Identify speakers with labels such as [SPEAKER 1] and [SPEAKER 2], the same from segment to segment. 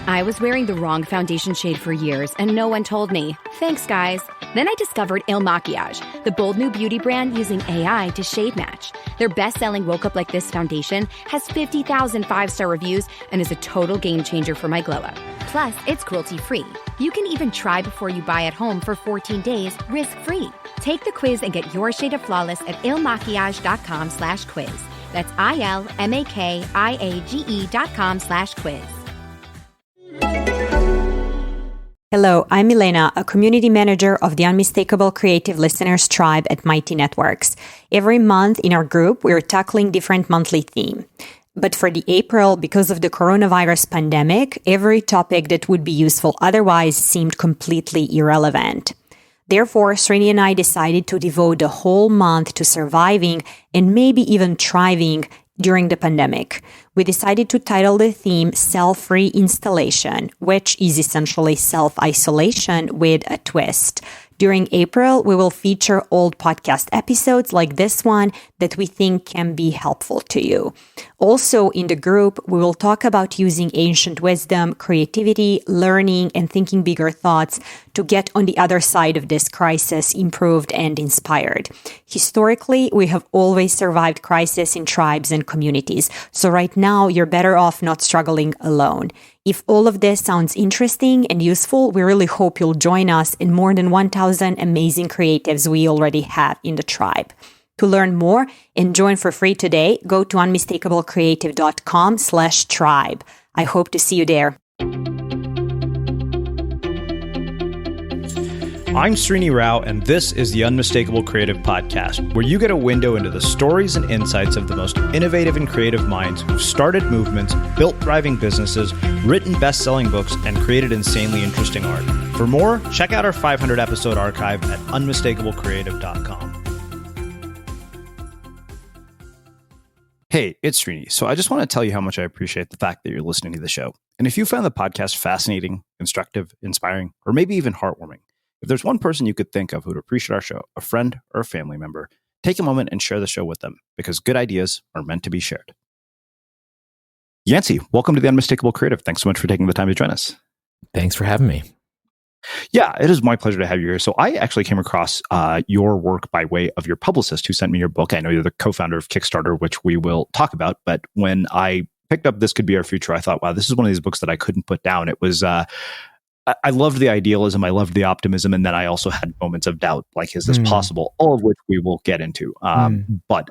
[SPEAKER 1] I was wearing the wrong foundation shade for years, and no one told me. Thanks, guys. Then I discovered Il Makiage, the bold new beauty brand using AI to shade match. Their best-selling Woke Up Like This foundation has 50,000 five-star reviews and is a total game changer for my glow-up. Plus, it's cruelty-free. You can even try before you buy at home for 14 days, risk-free. Take the quiz and get your shade of flawless at ilmakiage.com/quiz. That's ILMAKIAGE.com/quiz.
[SPEAKER 2] Hello, I'm Milena, a community manager of the Unmistakable Creative Listeners Tribe at Mighty Networks. Every month in our group, we're tackling different monthly themes. But for the April, because of the coronavirus pandemic, every topic that would be useful otherwise seemed completely irrelevant. Therefore, Srini and I decided to devote the whole month to surviving and maybe even thriving during the pandemic. We decided to title the theme Self-Reinstallation, which is essentially self-isolation with a twist. During April, we will feature old podcast episodes like this one that we think can be helpful to you. Also, in the group, we will talk about using ancient wisdom, creativity, learning, and thinking bigger thoughts to get on the other side of this crisis improved and inspired. Historically, we have always survived crisis in tribes and communities, so right now you're better off not struggling alone. If all of this sounds interesting and useful, we really hope you'll join us in more than 1,000 amazing creatives we already have in the tribe. To learn more and join for free today, go to unmistakablecreative.com/tribe. I hope to see you there.
[SPEAKER 3] I'm Srini Rao, and this is the Unmistakable Creative Podcast, where you get a window into the stories and insights of the most innovative and creative minds who've started movements, built thriving businesses, written best-selling books, and created insanely interesting art. For more, check out our 500-episode archive at unmistakablecreative.com. Hey, it's Srini. So I just want to tell you how much I appreciate the fact that you're listening to the show. And if you found the podcast fascinating, instructive, inspiring, or maybe even heartwarming, if there's one person you could think of who would appreciate our show, a friend or a family member, take a moment and share the show with them, because good ideas are meant to be shared. Yancey, welcome to the Unmistakable Creative. Thanks so much for taking the time to join us.
[SPEAKER 4] Thanks for having me.
[SPEAKER 3] Yeah, it is my pleasure to have you here. So I actually came across your work by way of your publicist who sent me your book. I know you're the co-founder of Kickstarter, which we will talk about. But when I picked up This Could Be Our Future, I thought, wow, this is one of these books that I couldn't put down. It was... I loved the idealism. I loved the optimism. And then I also had moments of doubt, like, is this possible? All of which we will get into. But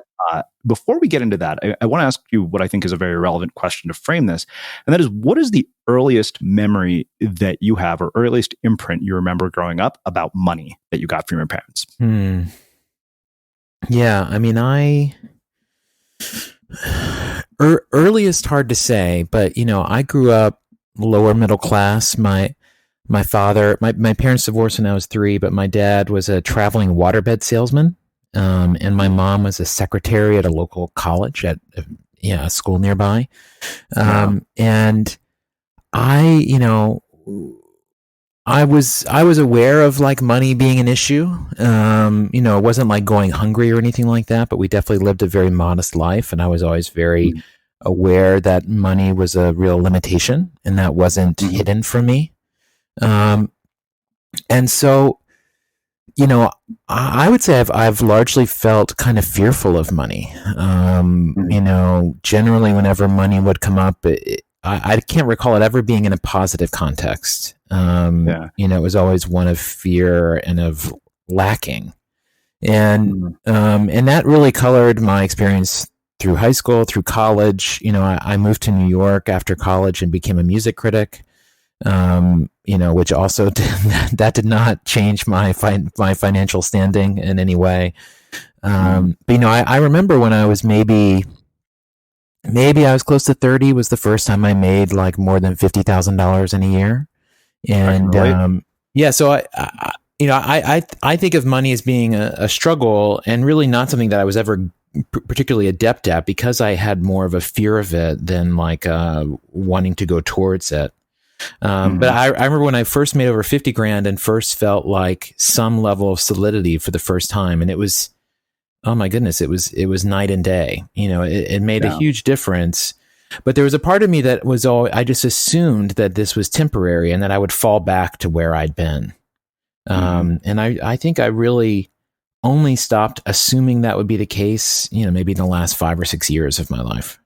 [SPEAKER 3] before we get into that, I want to ask you what I think is a very relevant question to frame this. And that is, what is the earliest memory that you have, or earliest imprint you remember growing up about money that you got from your parents?
[SPEAKER 4] Yeah, I mean, earliest, hard to say, but, you know, I grew up lower middle class. My father, my parents divorced when I was 3, but my dad was a traveling waterbed salesman. And my mom was a secretary at a local college at a school nearby. And I was aware of like money being an issue. It wasn't like going hungry or anything like that, but we definitely lived a very modest life. And I was always very aware that money was a real limitation and that wasn't hidden from me. And so, you know, I would say I've largely felt kind of fearful of money. You know, generally whenever money would come up, I can't recall it ever being in a positive context. You know, it was always one of fear and of lacking. And that really colored my experience through high school, through college. You know, I moved to New York after college and became a music critic. You know, which also that did not change my financial standing in any way. But you know, I remember when I was maybe I was close to 30 was the first time I made like more than $50,000 in a year. And so I think of money as being a struggle and really not something that I was ever particularly adept at, because I had more of a fear of it than like wanting to go towards it. But I remember when I first made over 50 grand and first felt like some level of solidity for the first time. And it was, oh my goodness, it was night and day. You know, it made a huge difference. But there was a part of me that was all, I just assumed that this was temporary and that I would fall back to where I'd been. And I think I really only stopped assuming that would be the case, maybe in the last 5 or 6 years of my life.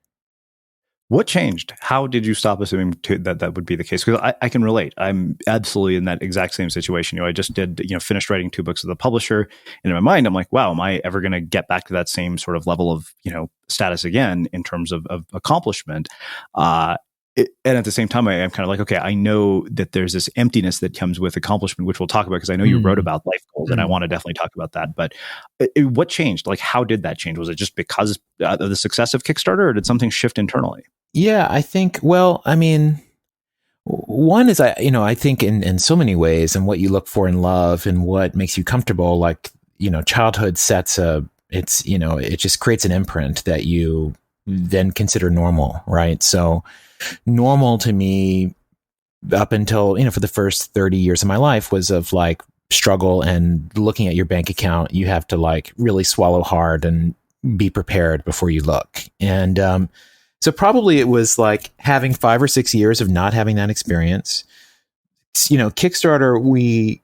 [SPEAKER 3] What changed? How did you stop assuming that would be the case? Because I can relate. I'm absolutely in that exact same situation. I just did, finished writing 2 books with a publisher. And in my mind, I'm like, wow, am I ever going to get back to that same sort of level of, status again in terms of accomplishment? And at the same time, I'm kind of like, okay, I know that there's this emptiness that comes with accomplishment, which we'll talk about because I know you wrote about life goals and I want to definitely talk about that. But what changed? Like, how did that change? Was it just because of the success of Kickstarter, or did something shift internally?
[SPEAKER 4] Yeah, I think, one is, I think in so many ways, and what you look for in love and what makes you comfortable, like, childhood sets it just creates an imprint that you then consider normal, right? So normal to me up until, for the first 30 years of my life was of like struggle and looking at your bank account. You have to like really swallow hard and be prepared before you look. And, so probably it was like having 5 or 6 years of not having that experience. Kickstarter, we,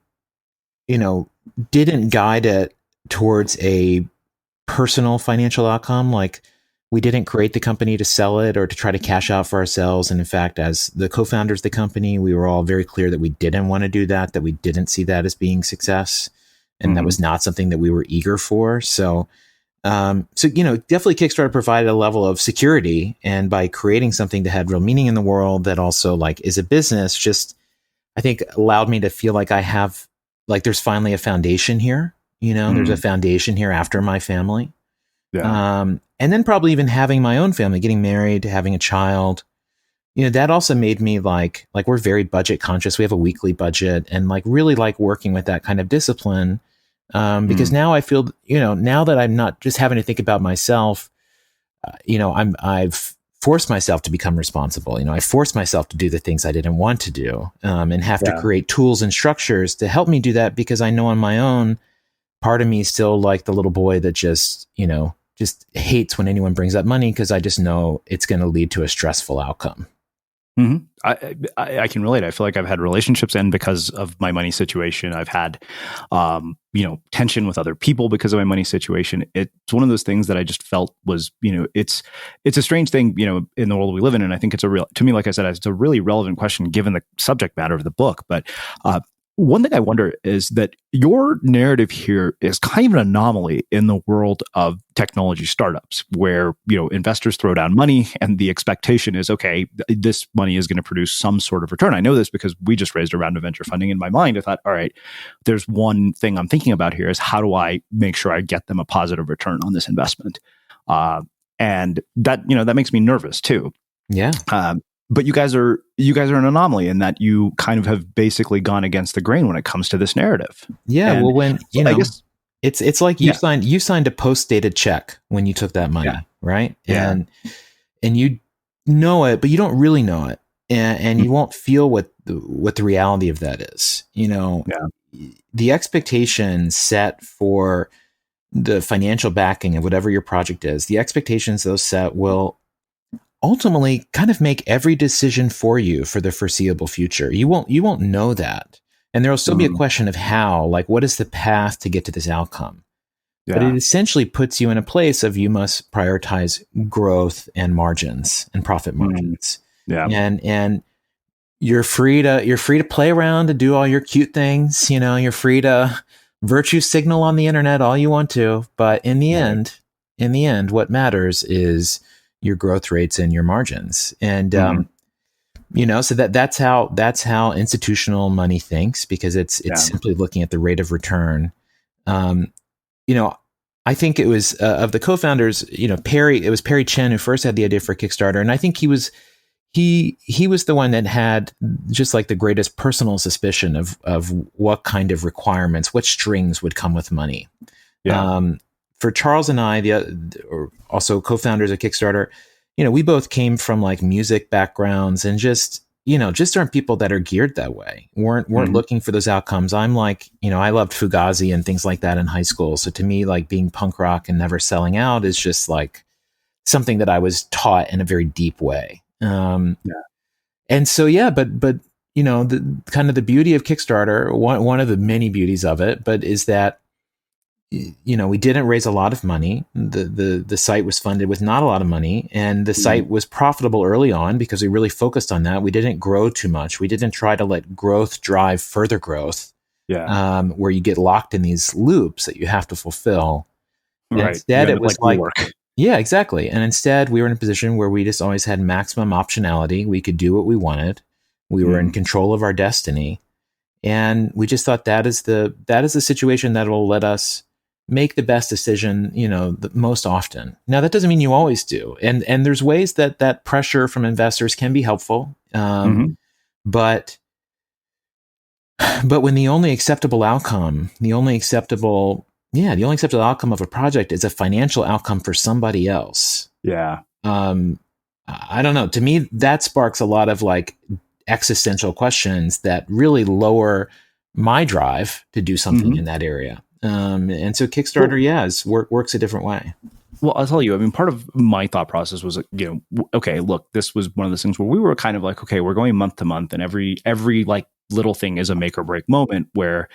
[SPEAKER 4] didn't guide it towards a personal financial outcome. Like, we didn't create the company to sell it or to try to cash out for ourselves. And in fact, as the co-founders of the company, we were all very clear that we didn't want to do that we didn't see that as being success. And that was not something that we were eager for. So definitely Kickstarter provided a level of security, and by creating something that had real meaning in the world that also like is a business, just I think allowed me to feel like I have like there's finally a foundation here. There's a foundation here after my family. Yeah. And then probably even having my own family, getting married, having a child, that also made me like we're very budget conscious. We have a weekly budget and like really like working with that kind of discipline. Because now I feel, now that I'm not just having to think about myself, I've forced myself to become responsible. I forced myself to do the things I didn't want to do, and have to create tools and structures to help me do that, because I know on my own, part of me is still like the little boy that just hates when anyone brings up money, because I just know it's going to lead to a stressful outcome.
[SPEAKER 3] Mm-hmm. I can relate. I feel like I've had relationships end because of my money situation. I've had, tension with other people because of my money situation. It's one of those things that I just felt was, it's a strange thing, in the world we live in. And I think to me, like I said, it's a really relevant question given the subject matter of the book. But, one thing I wonder is that your narrative here is kind of an anomaly in the world of technology startups, where, investors throw down money and the expectation is, okay, this money is going to produce some sort of return. I know this because we just raised a round of venture funding. In my mind, I thought, all right, there's one thing I'm thinking about here is how do I make sure I get them a positive return on this investment? And that, that makes me nervous too.
[SPEAKER 4] Yeah.
[SPEAKER 3] But you guys are an anomaly in that you kind of have basically gone against the grain when it comes to this narrative.
[SPEAKER 4] Yeah. And well, when I guess it's like you signed a post-dated check when you took that money, right? Yeah. And you know it, but you don't really know it, and you won't feel what the reality of that is. The expectations set for the financial backing of whatever your project is, the expectations those set will ultimately kind of make every decision for you for the foreseeable future. You won't know that. And there'll still be a question of how, like, what is the path to get to this outcome? Yeah. But it essentially puts you in a place of you must prioritize growth and margins and profit margins. Yeah. And you're free to play around to do all your cute things. You're free to virtue signal on the internet all you want to. But in the end, what matters is your growth rates and your margins. And, so that's how institutional money thinks, because it's simply looking at the rate of return. I think it was, of the co-founders, it was Perry Chen who first had the idea for Kickstarter. And I think he was the one that had just like the greatest personal suspicion of what kind of requirements, what strings would come with money. Yeah. For Charles and I, or also co-founders of Kickstarter, we both came from like music backgrounds and just aren't people that are geared that way. Weren't looking for those outcomes. I'm like, I loved Fugazi and things like that in high school. So to me, like being punk rock and never selling out is just like, something that I was taught in a very deep way. And so, but the kind of the beauty of Kickstarter, one of the many beauties of it, but is that, we didn't raise a lot of money. The site was funded with not a lot of money, and the site was profitable early on because we really focused on that. We didn't grow too much. We didn't try to let growth drive further growth. Where you get locked in these loops that you have to fulfill. Right. Instead, it was like work. Yeah, exactly. And instead, we were in a position where we just always had maximum optionality. We could do what we wanted. We were in control of our destiny, and we just thought that is the situation that will let us make the best decision, the most often. Now, that doesn't mean you always do, and there's ways that pressure from investors can be helpful, but when the only acceptable outcome of a project is a financial outcome for somebody else. I don't know. To me, that sparks a lot of like existential questions that really lower my drive to do something in that area. And so Kickstarter, works a different way.
[SPEAKER 3] Well, I'll tell you, I mean, part of my thought process was, okay, look, this was one of those things where we were kind of like, okay, we're going month to month, and every like little thing is a make or break moment where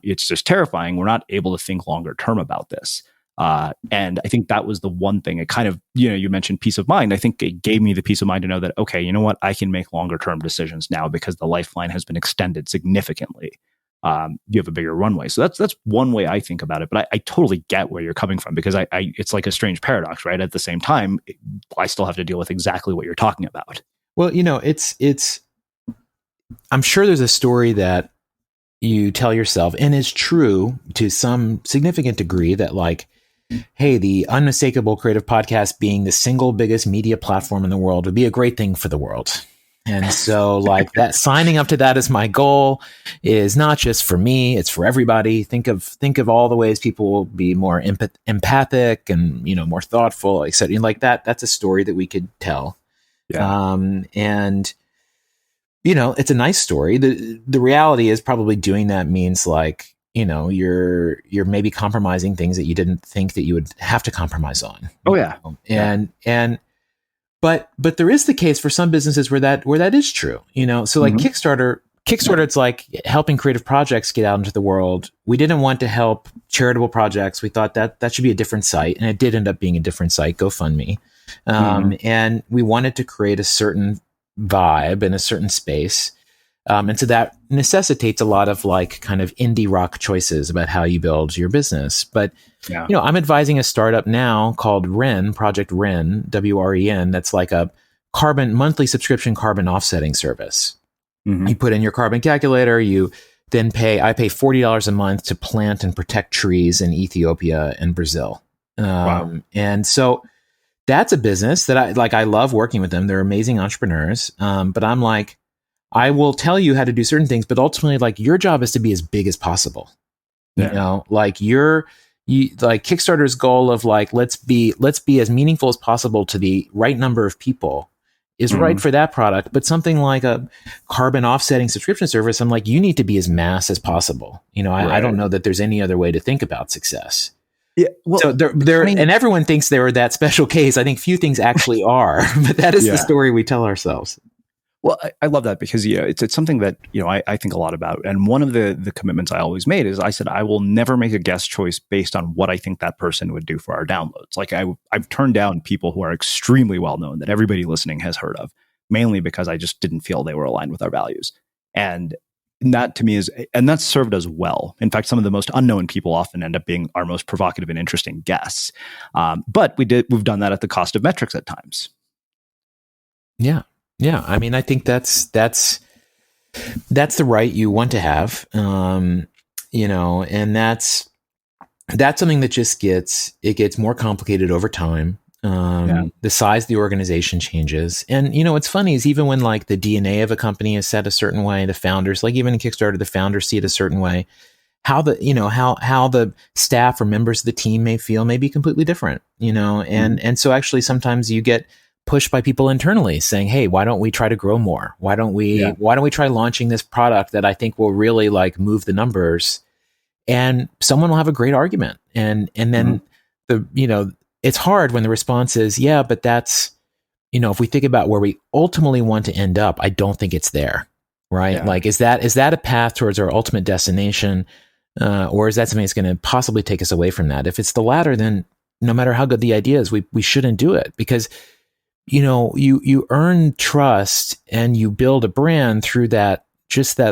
[SPEAKER 3] it's just terrifying. We're not able to think longer term about this. And I think that was the one thing. It kind of, you mentioned peace of mind. I think it gave me the peace of mind to know that, okay, you know what? I can make longer term decisions now because the lifeline has been extended significantly. You have a bigger runway. So that's one way I think about it. But I totally get where you're coming from, because I it's like a strange paradox, right? At the same time, I still have to deal with exactly what you're talking about.
[SPEAKER 4] Well, it's I'm sure there's a story that you tell yourself, and is true to some significant degree, that like, hey, the Unmistakable Creative Podcast being the single biggest media platform in the world would be a great thing for the world. And so like that, signing up to that as my goal is not just for me, it's for everybody. Think of all the ways people will be more empathic and, more thoughtful, etc. Like that's a story that we could tell. And it's a nice story. The reality is probably doing that means like, you're maybe compromising things that you didn't think that you would have to compromise on.
[SPEAKER 3] Oh yeah.
[SPEAKER 4] But there is the case for some businesses where that is true, so like Kickstarter, it's like helping creative projects get out into the world. We didn't want to help charitable projects. We thought that should be a different site, and it did end up being a different site, GoFundMe. And we wanted to create a certain vibe in a certain space. And so that necessitates a lot of like kind of indie rock choices about how you build your business. But, I'm advising a startup now called Project Wren, WREN. That's like a monthly subscription carbon offsetting service. You put in your carbon calculator, you then I pay $40 a month to plant and protect trees in Ethiopia and Brazil. And so that's a business that I love working with them. They're amazing entrepreneurs. But I'm like, I will tell you how to do certain things, but ultimately, like, your job is to be as big as possible. Like like Kickstarter's goal of like, let's be as meaningful as possible to the right number of people is right for that product. But something like a carbon offsetting subscription service, I'm like, you need to be as mass as possible. I don't know that there's any other way to think about success. Yeah, well, so and everyone thinks they're that special case. I think few things actually are, but that is the story we tell ourselves.
[SPEAKER 3] Well, I love that because, it's something that, I think a lot about. And one of the commitments I always made is I said, I will never make a guest choice based on what I think that person would do for our downloads. Like I've turned down people who are extremely well known that everybody listening has heard of, mainly because I just didn't feel they were aligned with our values. And that to me that's served us well. In fact, some of the most unknown people often end up being our most provocative and interesting guests. But we've done that at the cost of metrics at times.
[SPEAKER 4] Yeah. Yeah, I mean, I think that's the right you want to have, and that's something that just gets more complicated over time. The size of the organization changes, and what's funny is even when like the DNA of a company is set a certain way, the founders, like even in Kickstarter, the founders see it a certain way. How the staff or members of the team may feel may be completely different, and so actually sometimes you get pushed by people internally saying, hey, why don't we try to grow more? Why don't we try launching this product that I think will really like move the numbers? And someone will have a great argument. And then it's hard when the response is, yeah, but that's, if we think about where we ultimately want to end up, I don't think it's there, right?
[SPEAKER 3] Yeah.
[SPEAKER 4] Like, is that a path towards our ultimate destination? Or is that something that's going to possibly take us away from that? If it's the latter, then no matter how good the idea is, we shouldn't do it, because, you earn trust and you build a brand through that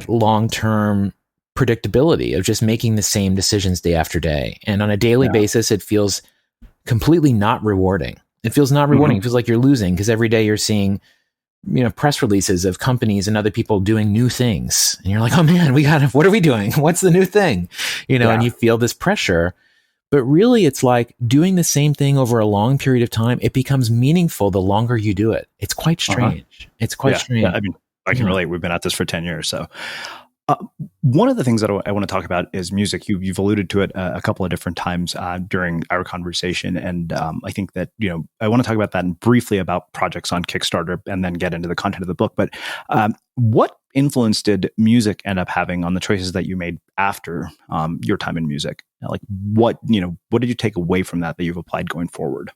[SPEAKER 4] long-term predictability of just making the same decisions day after day. And on a daily basis, it feels completely not rewarding. It feels not rewarding. Mm-hmm. It feels like you're losing, because every day you're seeing, press releases of companies and other people doing new things. And you're like, oh man, what are we doing? What's the new thing? And you feel this pressure. But really, it's like doing the same thing over a long period of time. It becomes meaningful the longer you do it. It's quite strange. It's quite strange.
[SPEAKER 3] Yeah, I mean, I can relate. We've been at this for 10 years. So one of the things that I want to talk about is music. You've alluded to it a couple of different times during our conversation. And I think that, I want to talk about that and briefly about projects on Kickstarter and then get into the content of the book. But what influence did music end up having on the choices that you made after your time in music? Like what did you take away from that you've applied going forward?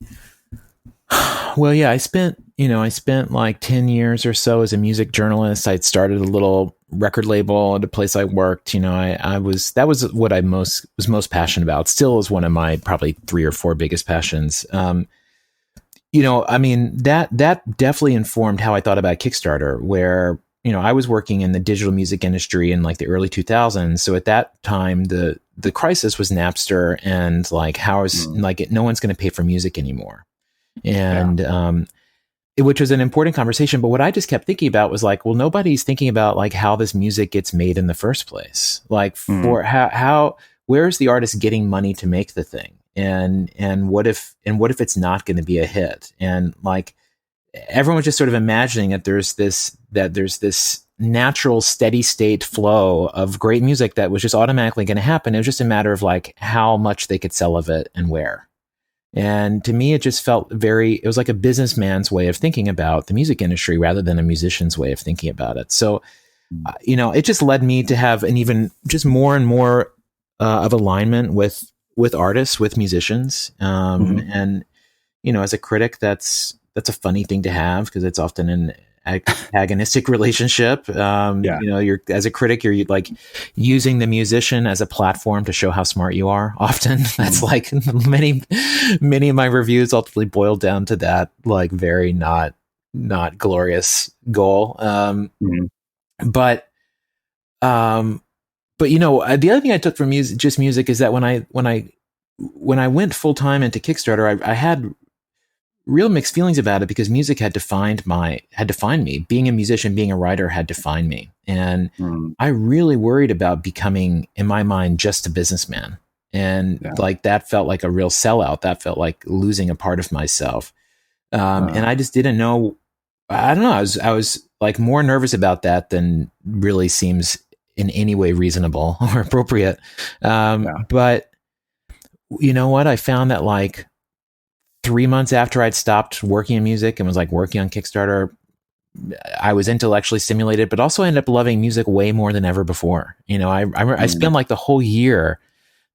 [SPEAKER 4] Well, yeah, I spent like 10 years or so as a music journalist. I'd started a little record label at a place I worked. That was what I was most passionate about. Still is one of my probably 3 or 4 biggest passions. That definitely informed how I thought about Kickstarter, where, I was working in the digital music industry in like the early 2000s. So at that time, the crisis was Napster, and like, no one's going to pay for music anymore. And, which was an important conversation. But what I just kept thinking about was like, well, nobody's thinking about like how this music gets made in the first place. Like for where's the artist getting money to make the thing? And what if it's not going to be a hit? And like, everyone was just sort of imagining that there's this natural steady state flow of great music that was just automatically going to happen. It was just a matter of like how much they could sell of it and where. And to me, it just felt it was like a businessman's way of thinking about the music industry rather than a musician's way of thinking about it. So, it just led me to have an even just more and more of alignment with artists, with musicians. And, as a critic, that's a funny thing to have, because it's often an antagonistic relationship. You're as a critic, you're like using the musician as a platform to show how smart you are. Often that's like many of my reviews ultimately boiled down to that, like very not glorious goal. But the other thing I took from music is that when I went full time into Kickstarter, I had real mixed feelings about it, because music had defined me. Being a musician, being a writer had defined me. And I really worried about becoming, in my mind, just a businessman. And like, that felt like a real sellout. That felt like losing a part of myself. And I just didn't know, I don't know. I was like more nervous about that than really seems in any way reasonable or appropriate. But you know what? I found that like 3 months after I'd stopped working in music and was like working on Kickstarter, I was intellectually stimulated, but also ended up loving music way more than ever before. I spent like the whole year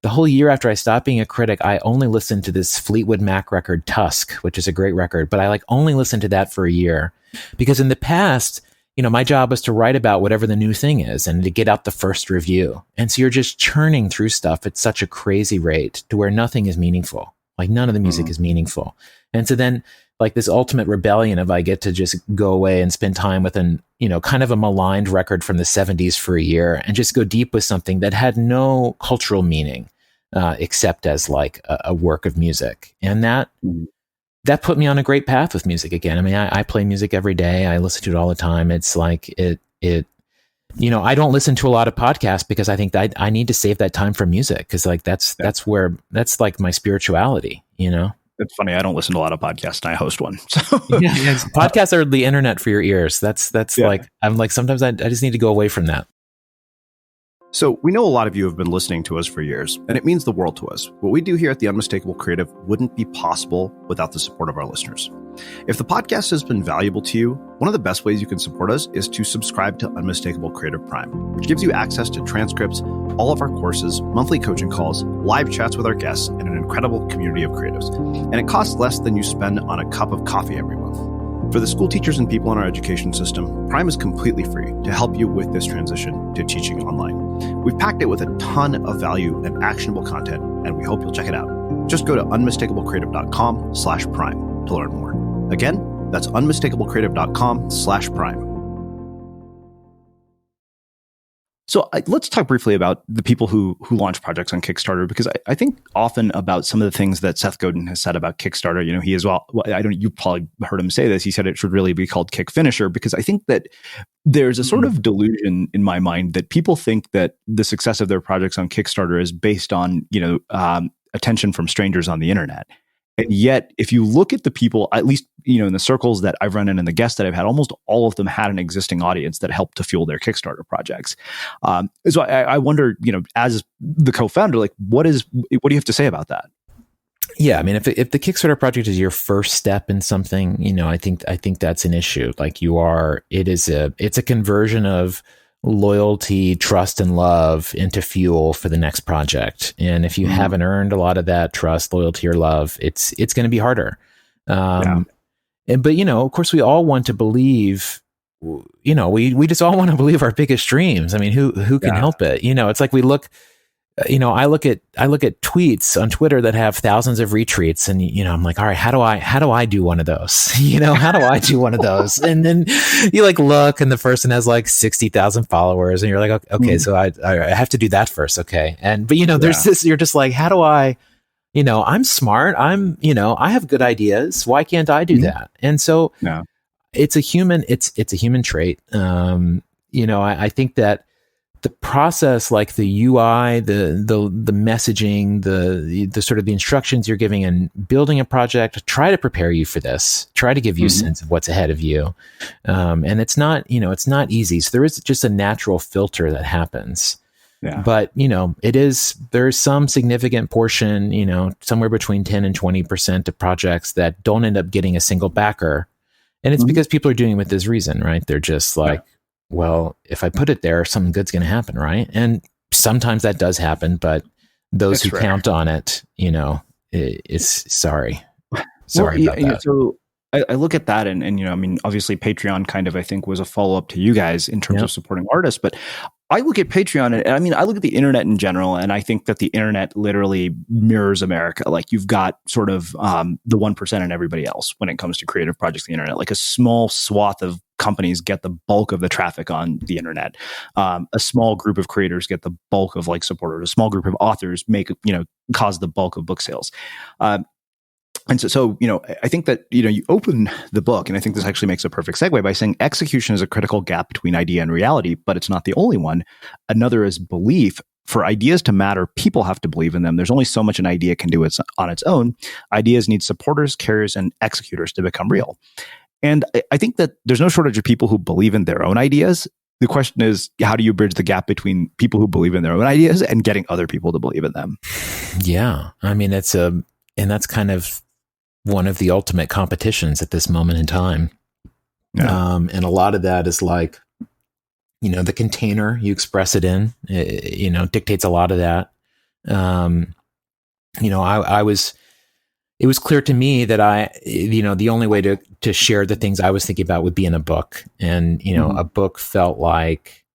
[SPEAKER 4] after I stopped being a critic, I only listened to this Fleetwood Mac record, Tusk, which is a great record, but I like only listened to that for a year, because in the past, my job was to write about whatever the new thing is and to get out the first review. And so you're just churning through stuff at such a crazy rate to where nothing is meaningful. Like none of the music is meaningful. And so then like this ultimate rebellion of I get to just go away and spend time with kind of a maligned record from the 70s for a year and just go deep with something that had no cultural meaning except as like a work of music. And that put me on a great path with music again. I mean, I play music every day. I listen to it all the time. It's like I don't listen to a lot of podcasts because I think that I need to save that time for music, because like that's like my spirituality.
[SPEAKER 3] It's funny. I don't listen to a lot of podcasts, and I host one. So.
[SPEAKER 4] Podcasts are the internet for your ears. That's like, I'm like, sometimes I just need to go away from that.
[SPEAKER 3] So we know a lot of you have been listening to us for years, and it means the world to us. What we do here at the Unmistakable Creative wouldn't be possible without the support of our listeners. If the podcast has been valuable to you, one of the best ways you can support us is to subscribe to Unmistakable Creative Prime, which gives you access to transcripts, all of our courses, monthly coaching calls, live chats with our guests, and an incredible community of creatives. And it costs less than you spend on a cup of coffee every month. For the school teachers and people in our education system, Prime is completely free to help you with this transition to teaching online. We've packed it with a ton of value and actionable content, and we hope you'll check it out. Just go to unmistakablecreative.com/prime to learn more. Again, that's unmistakablecreative.com/prime. So let's talk briefly about the people who launch projects on Kickstarter, because I think often about some of the things that Seth Godin has said about Kickstarter. You know, he as well, you probably heard him say this. He said it should really be called Kick Finisher, because I think that there's a sort of delusion in my mind that people think that the success of their projects on Kickstarter is based on, attention from strangers on the internet. And yet, if you look at the people, at least, in the circles that I've run in and the guests that I've had, almost all of them had an existing audience that helped to fuel their Kickstarter projects. So I wonder, as the co-founder, what do you have to say about that?
[SPEAKER 4] Yeah, I mean, if the Kickstarter project is your first step in something, I think that's an issue. It's a conversion of loyalty, trust, and love into fuel for the next project. And if you haven't earned a lot of that trust, loyalty, or love, it's going to be harder. But of course, we all want to believe. We just all want to believe our biggest dreams. I mean, who can help it? It's like we look. I look at tweets on Twitter that have thousands of retweets, and I'm like, all right, how do I do one of those? How do I do one of those? And then you look, and the person has 60,000 followers, and you're like, okay, so I have to do that first, okay? But there's this. You're just like, how do I? I'm smart. I have good ideas. Why can't I do that? And so it's a human trait. I think that the process, like the UI, the messaging, the sort of the instructions you're giving and building a project, try to prepare you for this. Try to give you a sense of what's ahead of you. And it's not easy. So there is just a natural filter that happens. Yeah. But, there's some significant portion, somewhere between 10 and 20% of projects that don't end up getting a single backer. And it's because people are doing it with this reason, right? They're just like, well, if I put it there, something good's going to happen, right? And sometimes that does happen, but those who count on it, it's sorry about that.
[SPEAKER 3] So I look at that and obviously Patreon kind of, I think, was a follow-up to you guys in terms of supporting artists, but I look at Patreon and I look at the internet in general, and I think that the internet literally mirrors America. Like, you've got sort of the 1% and everybody else when it comes to creative projects on the internet. Like, a small swath of companies get the bulk of the traffic on the internet. A small group of creators get the bulk of supporters. A small group of authors cause the bulk of book sales. And so, I think that, you open the book, and I think this actually makes a perfect segue by saying execution is a critical gap between idea and reality, but it's not the only one. Another is belief. For ideas to matter, people have to believe in them. There's only so much an idea can do on its own. Ideas need supporters, carriers, and executors to become real. And I think that there's no shortage of people who believe in their own ideas. The question is, how do you bridge the gap between people who believe in their own ideas and getting other people to believe in them?
[SPEAKER 4] Yeah. I mean, and that's kind of one of the ultimate competitions at this moment in time. Yeah. And a lot of that is the container you express it in, dictates a lot of that. It was clear to me that the only way to share the things I was thinking about would be in a book. And, a book felt like,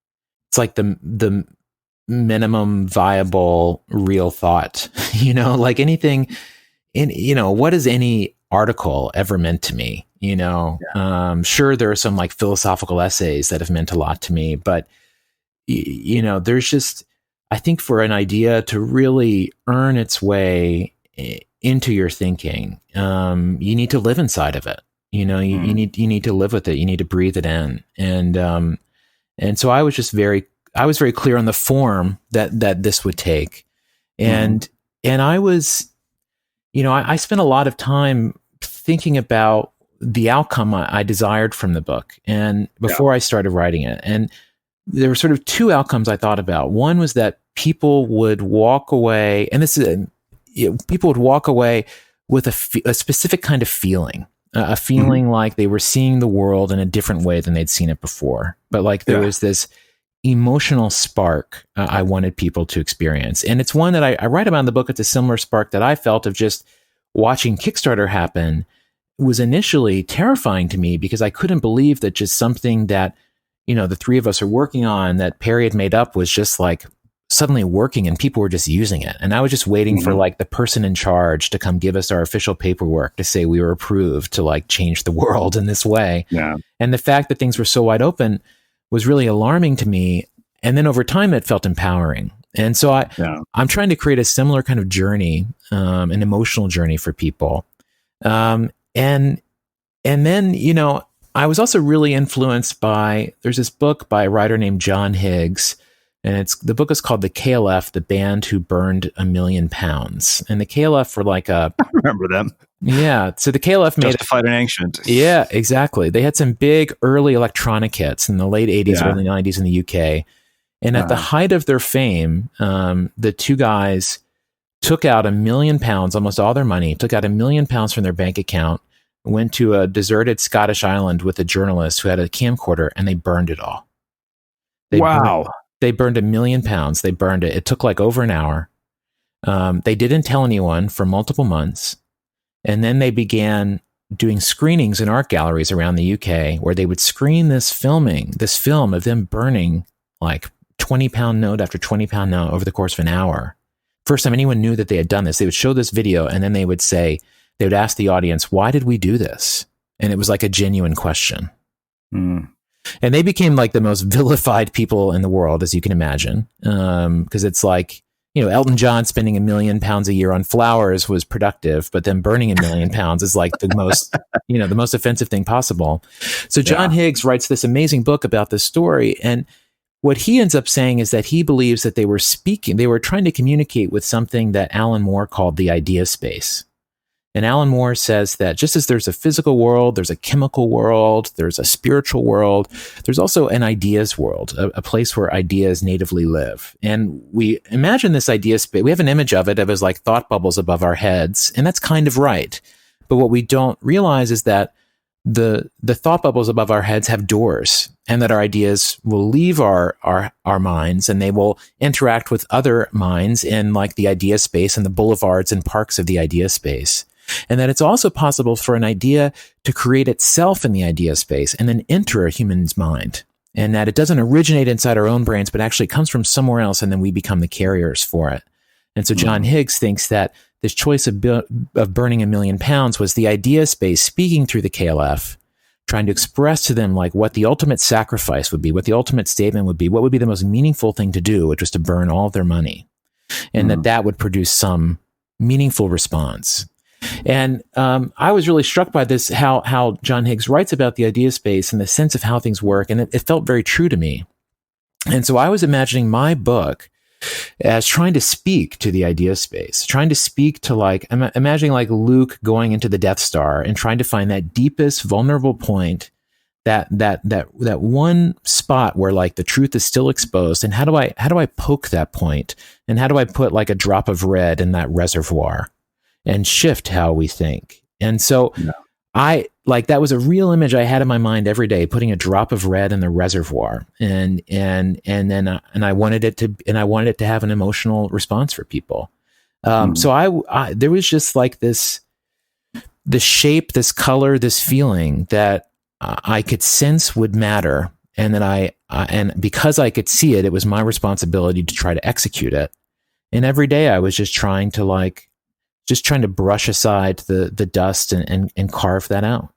[SPEAKER 4] it's like the minimum viable real thought, like anything what has any article ever meant to me? Sure, there are some philosophical essays that have meant a lot to me, but there's just, I think, for an idea to really earn its way into your thinking, you need to live inside of it. You need to live with it. You need to breathe it in. And so I was very clear on the form that this would take. And I was, I spent a lot of time thinking about the outcome I desired from the book, and before I started writing it. And there were sort of two outcomes I thought about. One was that people would walk away, and people would walk away with a specific kind of feeling, a feeling like they were seeing the world in a different way than they'd seen it before. But like there was this emotional spark I wanted people to experience. And it's one that I write about in the book. It's a similar spark that I felt of just watching Kickstarter happen. Was initially terrifying to me because I couldn't believe that just something that, the three of us are working on that Perry had made up was just like suddenly working and people were just using it. And I was just waiting for like the person in charge to come give us our official paperwork to say we were approved to like change the world in this way. Yeah. And the fact that things were so wide open was really alarming to me. And then over time, it felt empowering. And so I'm trying to create a similar kind of journey, an emotional journey for people. And then, I was also really influenced by, there's this book by a writer named John Higgs, and the book is called The KLF, the Band Who Burned £1 Million. And the KLF were like I
[SPEAKER 3] remember them.
[SPEAKER 4] Yeah. So the KLF made
[SPEAKER 3] Justified and Ancient.
[SPEAKER 4] Yeah, exactly. They had some big early electronic hits in the late 80s, early 90s in the UK. And at the height of their fame, the two guys took out £1 million, almost all their money, took out £1 million from their bank account, went to a deserted Scottish island with a journalist who had a camcorder, and they burned it all. They burned £1 million. They burned it. It took like over an hour. They didn't tell anyone for multiple months. And then they began doing screenings in art galleries around the UK where they would screen this film of them burning like 20-pound note after 20-pound note over the course of an hour. First time anyone knew that they had done this, they would show this video and then they would ask the audience, why did we do this? And it was like a genuine question. And they became like the most vilified people in the world, as you can imagine. Because it's like, Elton John spending £1 million a year on flowers was productive, but then burning £1 million is like the most, the most offensive thing possible. So John Higgs writes this amazing book about this story. And what he ends up saying is that he believes that they were trying to communicate with something that Alan Moore called the idea space. And Alan Moore says that just as there's a physical world, there's a chemical world, there's a spiritual world, there's also an ideas world, a place where ideas natively live. And we imagine this idea space, we have an image of it as like thought bubbles above our heads, and that's kind of right. But what we don't realize is that the thought bubbles above our heads have doors, and that our ideas will leave our minds and they will interact with other minds in like the idea space and the boulevards and parks of the idea space. And that it's also possible for an idea to create itself in the idea space and then enter a human's mind. And that it doesn't originate inside our own brains, but actually comes from somewhere else, and then we become the carriers for it. And so John Higgs thinks that this choice of burning £1 million was the idea space speaking through the KLF, trying to express to them like what the ultimate sacrifice would be, what the ultimate statement would be, what would be the most meaningful thing to do, which was to burn all of their money. And that would produce some meaningful response. And I was really struck by this, how John Higgs writes about the idea space and the sense of how things work. And it felt very true to me. And so I was imagining my book as trying to speak to the idea space, trying to speak to like, imagining like Luke going into the Death Star and trying to find that deepest vulnerable point, that one spot where like the truth is still exposed. And how do I poke that point? And how do I put like a drop of red in that reservoir and shift how we think? And so that was a real image I had in my mind every day, putting a drop of red in the reservoir. And I wanted it to have an emotional response for people. So there was just like the shape, this color, this feeling that I could sense would matter. And that and because I could see it, it was my responsibility to try to execute it. And every day I was just trying to brush aside the dust and carve that out.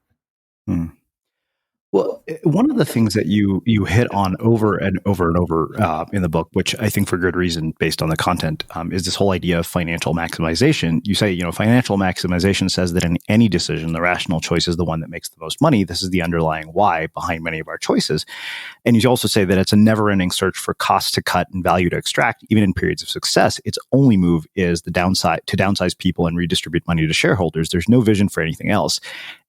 [SPEAKER 3] Well, one of the things that you hit on over and over and over in the book, which I think for good reason based on the content, is this whole idea of financial maximization. You say, financial maximization says that in any decision, the rational choice is the one that makes the most money. This is the underlying why behind many of our choices. And you also say that it's a never-ending search for costs to cut and value to extract. Even in periods of success, its only move is to downsize people and redistribute money to shareholders. There's no vision for anything else.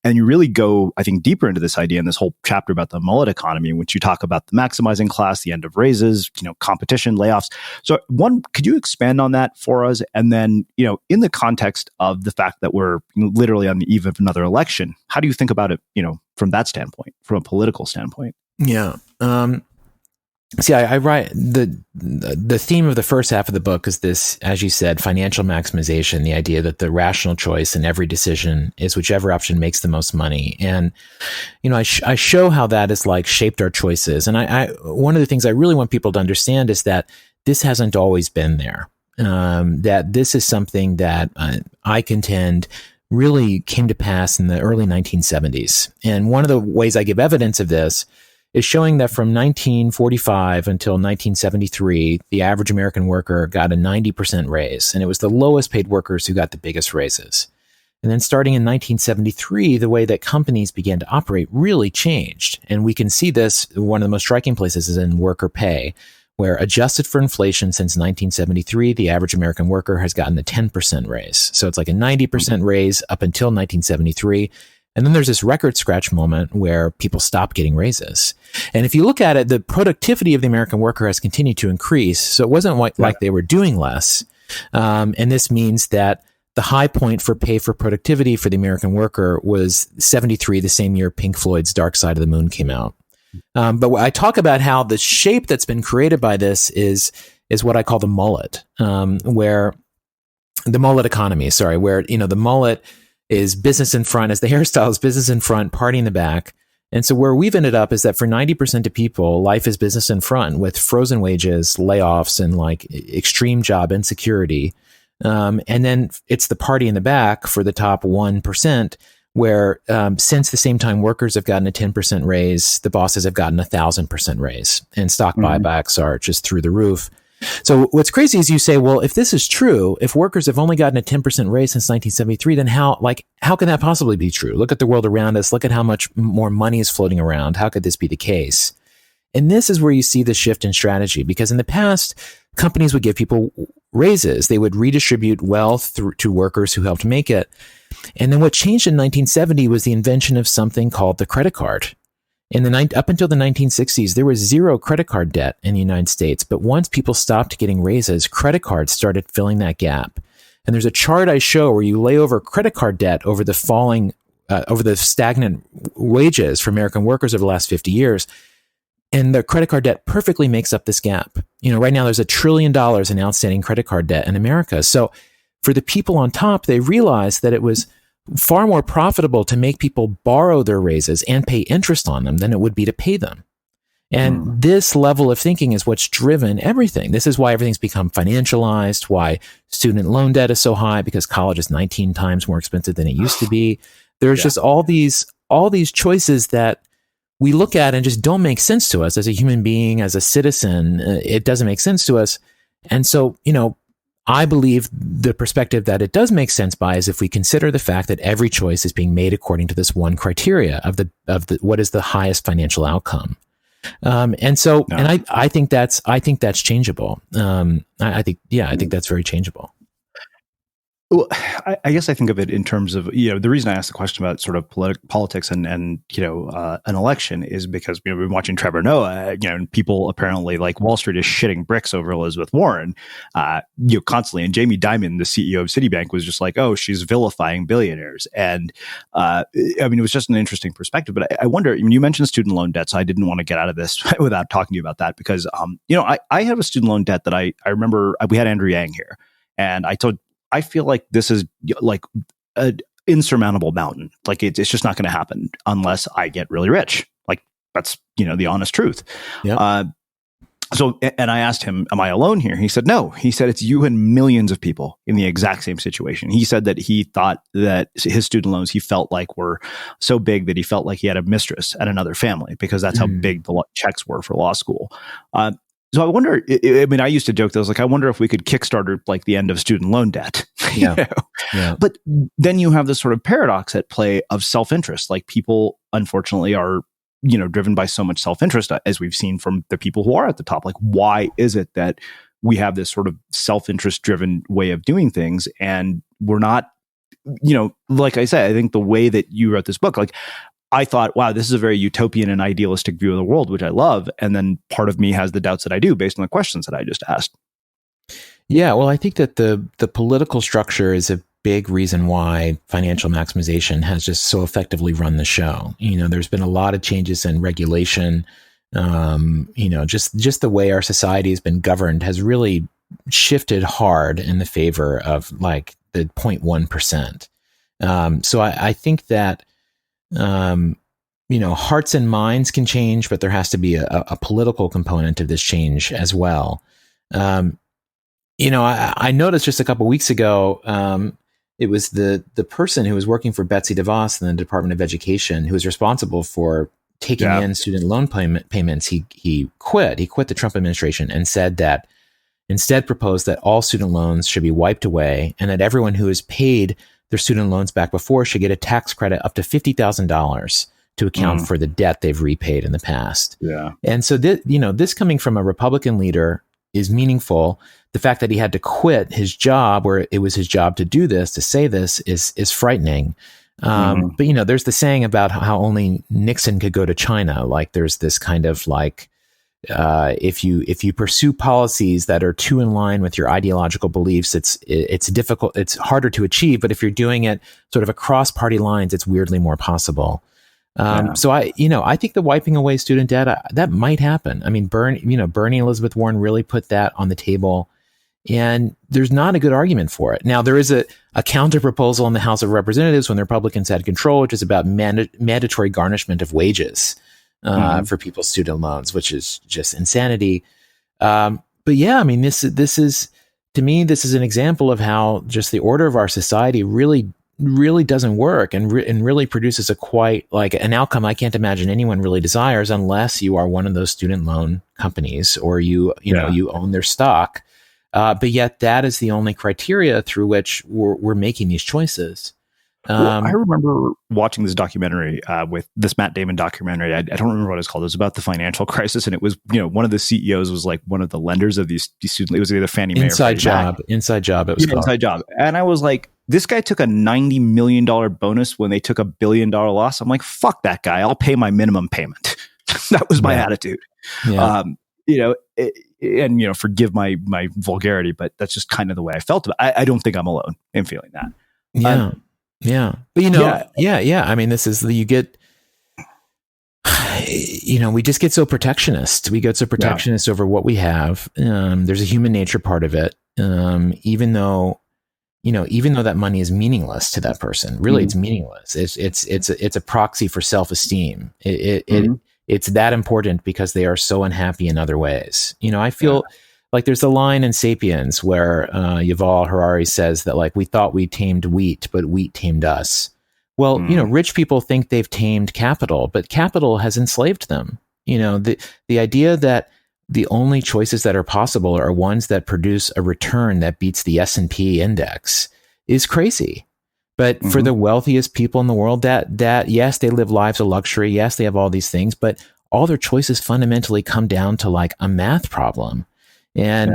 [SPEAKER 3] And you really go, I think, deeper into this idea in this whole chapter about the mullet economy, in which you talk about the maximizing class, the end of raises, competition, layoffs. So one, could you expand on that for us? And then, in the context of the fact that we're literally on the eve of another election, how do you think about it, from that standpoint, from a political standpoint?
[SPEAKER 4] Yeah. See, I write the theme of the first half of the book is this, as you said, financial maximization, the idea that the rational choice in every decision is whichever option makes the most money. And, I show how that has shaped our choices. And I one of the things I really want people to understand is that this hasn't always been there. That this is something that I contend really came to pass in the early 1970s. And one of the ways I give evidence of this is showing that from 1945 until 1973, the average American worker got a 90% raise, and it was the lowest paid workers who got the biggest raises. And then starting in 1973, the way that companies began to operate really changed. And we can see this, one of the most striking places is in worker pay, where adjusted for inflation since 1973, the average American worker has gotten a 10% raise. So it's like a 90% raise up until 1973. And then there's this record scratch moment where people stop getting raises. And if you look at it, the productivity of the American worker has continued to increase. So it wasn't like they were doing less. And this means that the high point for pay for productivity for the American worker was 73, the same year Pink Floyd's Dark Side of the Moon came out. But I talk about how the shape that's been created by this is what I call the mullet, where the mullet economy, where, the mullet is business in front, as the hairstyle is business in front, party in the back. And so where we've ended up is that for 90% of people, life is business in front with frozen wages, layoffs, and extreme job insecurity. And then it's the party in the back for the top 1%, where since the same time workers have gotten a 10% raise, the bosses have gotten 1,000% raise, and stock buybacks are just through the roof. So what's crazy is you say, well, if this is true, if workers have only gotten a 10% raise since 1973, then how can that possibly be true? Look at the world around us. Look at how much more money is floating around. How could this be the case? And this is where you see the shift in strategy, because in the past, companies would give people raises. They would redistribute wealth to workers who helped make it. And then what changed in 1970 was the invention of something called the credit card. Up until the 1960s, there was zero credit card debt in the United States. But once people stopped getting raises, credit cards started filling that gap. And there's a chart I show where you lay over credit card debt over the stagnant wages for American workers over the last 50 years. And the credit card debt perfectly makes up this gap. Right now there's $1 trillion in outstanding credit card debt in America. So for the people on top, they realized that it was far more profitable to make people borrow their raises and pay interest on them than it would be to pay them. And this level of thinking is what's driven everything. This is why everything's become financialized, why student loan debt is so high, because college is 19 times more expensive than it used to be. There's just all these choices that we look at and just don't make sense to us as a human being, as a citizen. It doesn't make sense to us. And so, I believe the perspective that it does make sense by is if we consider the fact that every choice is being made according to this one criteria of the what is the highest financial outcome. I think that's changeable. I think that's very changeable.
[SPEAKER 3] Well, I guess I think of it in terms of, the reason I asked the question about sort of politics and an election is because, we've been watching Trevor Noah, and people apparently like Wall Street is shitting bricks over Elizabeth Warren, constantly. And Jamie Dimon, the CEO of Citibank, was just like, oh, she's vilifying billionaires. And it was just an interesting perspective. But I wonder, you mentioned student loan debt, so I didn't want to get out of this without talking to you about that because, I have a student loan debt that I remember we had Andrew Yang here, and I feel like this is like an insurmountable mountain. Like it's just not going to happen unless I get really rich. Like that's, the honest truth. Yeah. And I asked him, am I alone here? He said, no. He said, it's you and millions of people in the exact same situation. He said that he thought that his student loans, he felt like were so big that he felt like he had a mistress at another family because that's how big the checks were for law school. So I wonder, I used to joke that I was like, I wonder if we could Kickstarter like the end of student loan debt. Yeah. But then you have this sort of paradox at play of self-interest. Like people, unfortunately, are, driven by so much self-interest, as we've seen from the people who are at the top. Like, why is it that we have this sort of self-interest driven way of doing things and we're not like I said, I think the way that you wrote this book, like I thought, wow, this is a very utopian and idealistic view of the world, which I love. And then part of me has the doubts that I do based on the questions that I just asked.
[SPEAKER 4] Yeah, well, I think that the political structure is a big reason why financial maximization has just so effectively run the show. There's been a lot of changes in regulation. Just the way our society has been governed has really shifted hard in the favor of like the 0.1%. So I think that, hearts and minds can change, but there has to be a political component of this change as well. I noticed just a couple of weeks ago, it was the person who was working for Betsy DeVos in the Department of Education who was responsible for taking in student loan payments. He quit the Trump administration and said that instead proposed that all student loans should be wiped away and that everyone who has paid their student loans back before should get a tax credit up to $50,000 to account for the debt they've repaid in the past. Yeah. And so this coming from a Republican leader is meaningful. The fact that he had to quit his job, where it was his job to do this, to say this, is frightening. But there's the saying about how only Nixon could go to China. Like there's this kind of like, if you pursue policies that are too in line with your ideological beliefs, it's difficult. It's harder to achieve. But if you're doing it sort of across party lines, it's weirdly more possible. So I think the wiping away student debt, that might happen. I mean, Bernie Elizabeth Warren really put that on the table, and there's not a good argument for it. Now, there is a counter proposal in the House of Representatives when the Republicans had control, which is about mandatory garnishment of wages for people's student loans, which is just insanity. But yeah, I mean, this is to me, this is an example of how just the order of our society really doesn't work and really produces an outcome I can't imagine anyone really desires unless you are one of those student loan companies or you own their stock. But yet that is the only criteria through which we're making these choices.
[SPEAKER 3] I remember watching this documentary with this Matt Damon documentary. I don't remember what it was called. It was about the financial crisis, and it was one of the CEOs was like one of the lenders of these students. It was either Fannie Mae
[SPEAKER 4] Inside Job. Inside Job. It was called.
[SPEAKER 3] Inside Job, and I was like, this guy took a $90 million bonus when they took $1 billion loss. I'm like, fuck that guy. I'll pay my minimum payment. That was my attitude. Yeah. Forgive my vulgarity, but that's just kind of the way I felt about it. I don't think I'm alone in feeling that.
[SPEAKER 4] Yeah. Yeah. But I mean, this is you get, we just get so protectionist. We get so protectionist over what we have. There's a human nature part of it. Even though that money is meaningless to that person, really it's meaningless. It's a proxy for self-esteem. It's that important because they are so unhappy in other ways. I feel like there's a line in Sapiens where Yuval Harari says that like we thought we tamed wheat, but wheat tamed us. Well, rich people think they've tamed capital, but capital has enslaved them. The idea that the only choices that are possible are ones that produce a return that beats the S&P index is crazy. But for the wealthiest people in the world, that yes, they live lives of luxury. Yes, they have all these things, but all their choices fundamentally come down to like a math problem. And,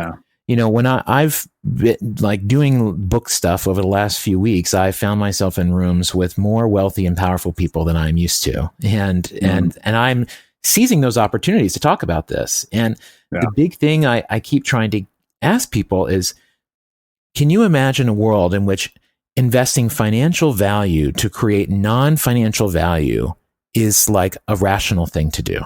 [SPEAKER 4] when I've been like doing book stuff over the last few weeks, I found myself in rooms with more wealthy and powerful people than I'm used to. And I'm seizing those opportunities to talk about this. And the big thing I keep trying to ask people is, can you imagine a world in which investing financial value to create non-financial value is like a rational thing to do?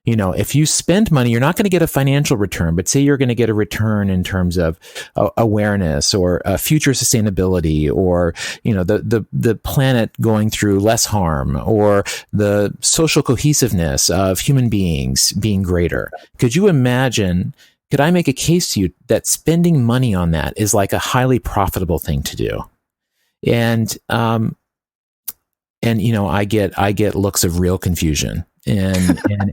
[SPEAKER 4] If you spend money, you're not going to get a financial return, but say you're going to get a return in terms of awareness or future sustainability or, the planet going through less harm or the social cohesiveness of human beings being greater. Could I make a case to you that spending money on that is like a highly profitable thing to do? And I get looks of real confusion. And to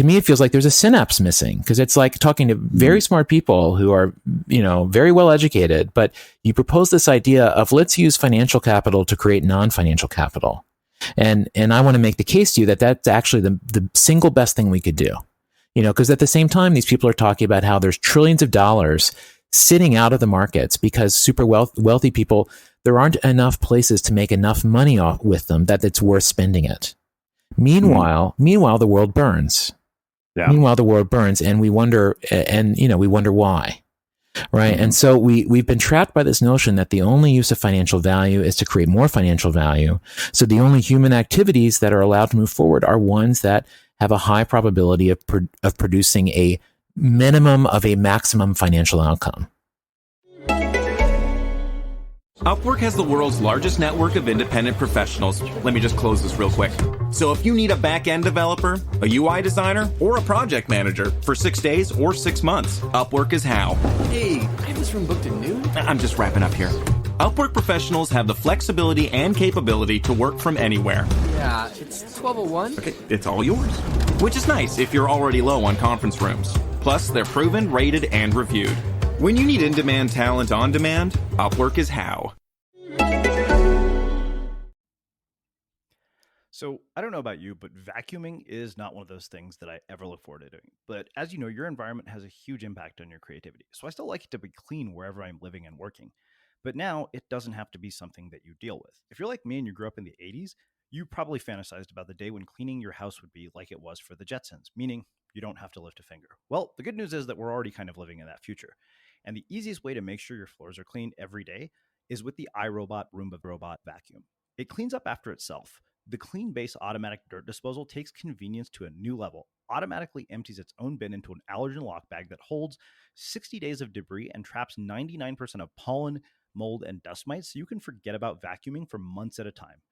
[SPEAKER 4] me, it feels like there's a synapse missing because it's like talking to very smart people who are, very well educated, but you propose this idea of let's use financial capital to create non-financial capital. And I want to make the case to you that that's actually the single best thing we could do, because at the same time, these people are talking about how there's trillions of dollars sitting out of the markets because super wealthy people, there aren't enough places to make enough money off with them that it's worth spending it. Meanwhile, the world burns.
[SPEAKER 3] Yeah.
[SPEAKER 4] Meanwhile, the world burns, and we wonder why. Right. And so we've been trapped by this notion that the only use of financial value is to create more financial value. So the only human activities that are allowed to move forward are ones that have a high probability of producing a minimum of a maximum financial outcome.
[SPEAKER 5] Upwork has the world's largest network of independent professionals. Let me just close this real quick. So if you need a back-end developer, a UI designer, or a project manager for 6 days or 6 months, Upwork is how.
[SPEAKER 6] Hey, I was from booked at noon.
[SPEAKER 5] I'm just wrapping up here. Upwork professionals have the flexibility and capability to work from anywhere.
[SPEAKER 6] Yeah, it's 12:01.
[SPEAKER 5] Okay, it's all yours. Which is nice if you're already low on conference rooms. Plus, they're proven, rated, and reviewed. When you need in-demand talent on demand, Upwork is how.
[SPEAKER 3] So I don't know about you, but vacuuming is not one of those things that I ever look forward to doing. But as you know, your environment has a huge impact on your creativity. So I still like it to be clean wherever I'm living and working. But now it doesn't have to be something that you deal with. If you're like me and you grew up in the 80s, you probably fantasized about the day when cleaning your house would be like it was for the Jetsons, meaning you don't have to lift a finger. Well, the good news is that we're already kind of living in that future. And the easiest way to make sure your floors are clean every day is with the iRobot Roomba Robot Vacuum. It cleans up after itself. The Clean Base automatic dirt disposal takes convenience to a new level, automatically empties its own bin into an allergen lock bag that holds 60 days of debris and traps 99% of pollen, mold, and dust mites, so you can forget about vacuuming for months at a time.